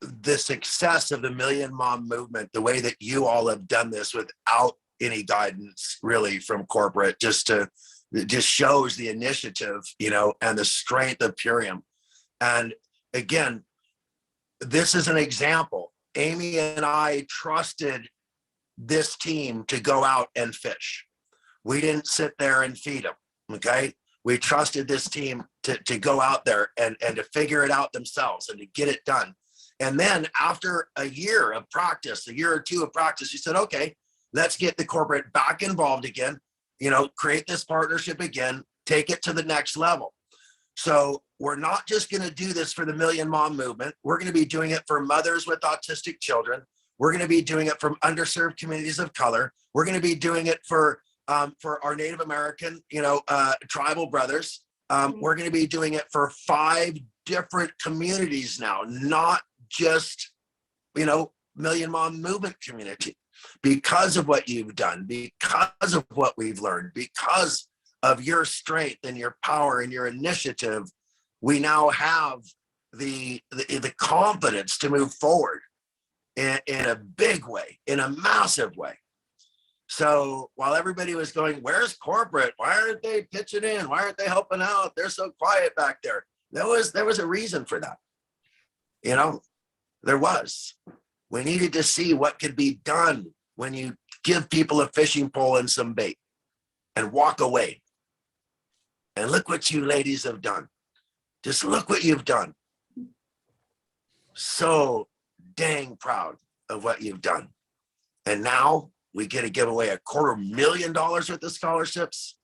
the success of the Million Mom movement, the way that you all have done this without any guidance really from corporate, it just shows the initiative, and the strength of Purium. And again, this is an example. Amy and I trusted this team to go out and fish. We didn't sit there and feed them. Okay. We trusted this team to go out there and to figure it out themselves and to get it done. And then after a year of practice, a year or two of practice, we said, okay, let's get the corporate back involved again, create this partnership again, take it to the next level. So we're not just going to do this for the Million Mom movement. We're going to be doing it for mothers with autistic children. We're going to be doing it from underserved communities of color. We're going to be doing it for our Native American, tribal brothers. We're going to be doing it for 5 different communities now, not just, Million Mom movement community. Because of what you've done, because of what we've learned, because of your strength and your power and your initiative, we now have the confidence to move forward in a big way, in a massive way. So while everybody was going, where's corporate? Why aren't they pitching in? Why aren't they helping out? They're so quiet back there. There was a reason for that. There was. We needed to see what could be done when you give people a fishing pole and some bait and walk away. And look what you ladies have done. Just look what you've done. So dang proud of what you've done. And now we get to give away $250,000 worth of scholarships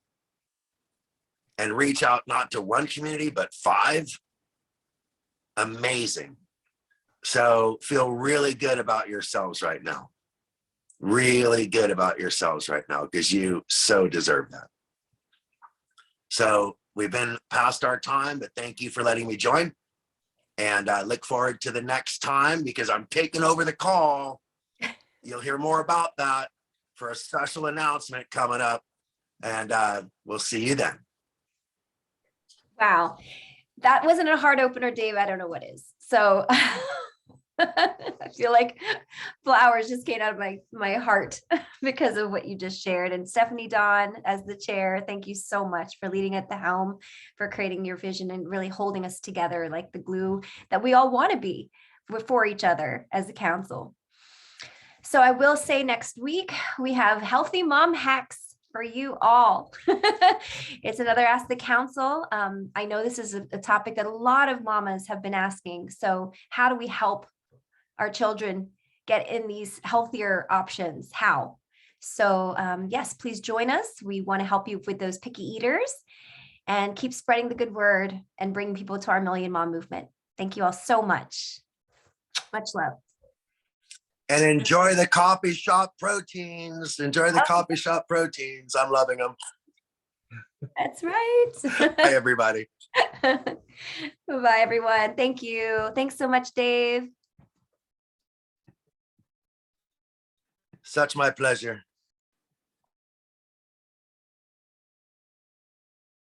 and reach out not to one community, but 5. Amazing. So feel really good about yourselves right now. Really good about yourselves right now because you so deserve that. So we've been past our time, but thank you for letting me join. And I look forward to the next time because I'm taking over the call. You'll hear more about that for a special announcement coming up. And we'll see you then. Wow. That wasn't a heart opener, Dave. I don't know what is. So I feel like flowers just came out of my heart because of what you just shared. And Stephanie Dawn, as the chair, thank you so much for leading at the helm, for creating your vision and really holding us together like the glue that we all want to be for each other as a council. So I will say next week, we have healthy mom hacks for you all. It's another Ask the Council. I know this is a topic that a lot of mamas have been asking. So how do we help our children get in these healthier options? How? So yes, please join us. We want to help you with those picky eaters and keep spreading the good word and bring people to our Million Mom movement. Thank you all so much. Much love. And enjoy the coffee shop proteins. Enjoy the coffee shop proteins. I'm loving them. That's right. Bye, everybody. Bye, everyone. Thank you. Thanks so much, Dave. Such my pleasure.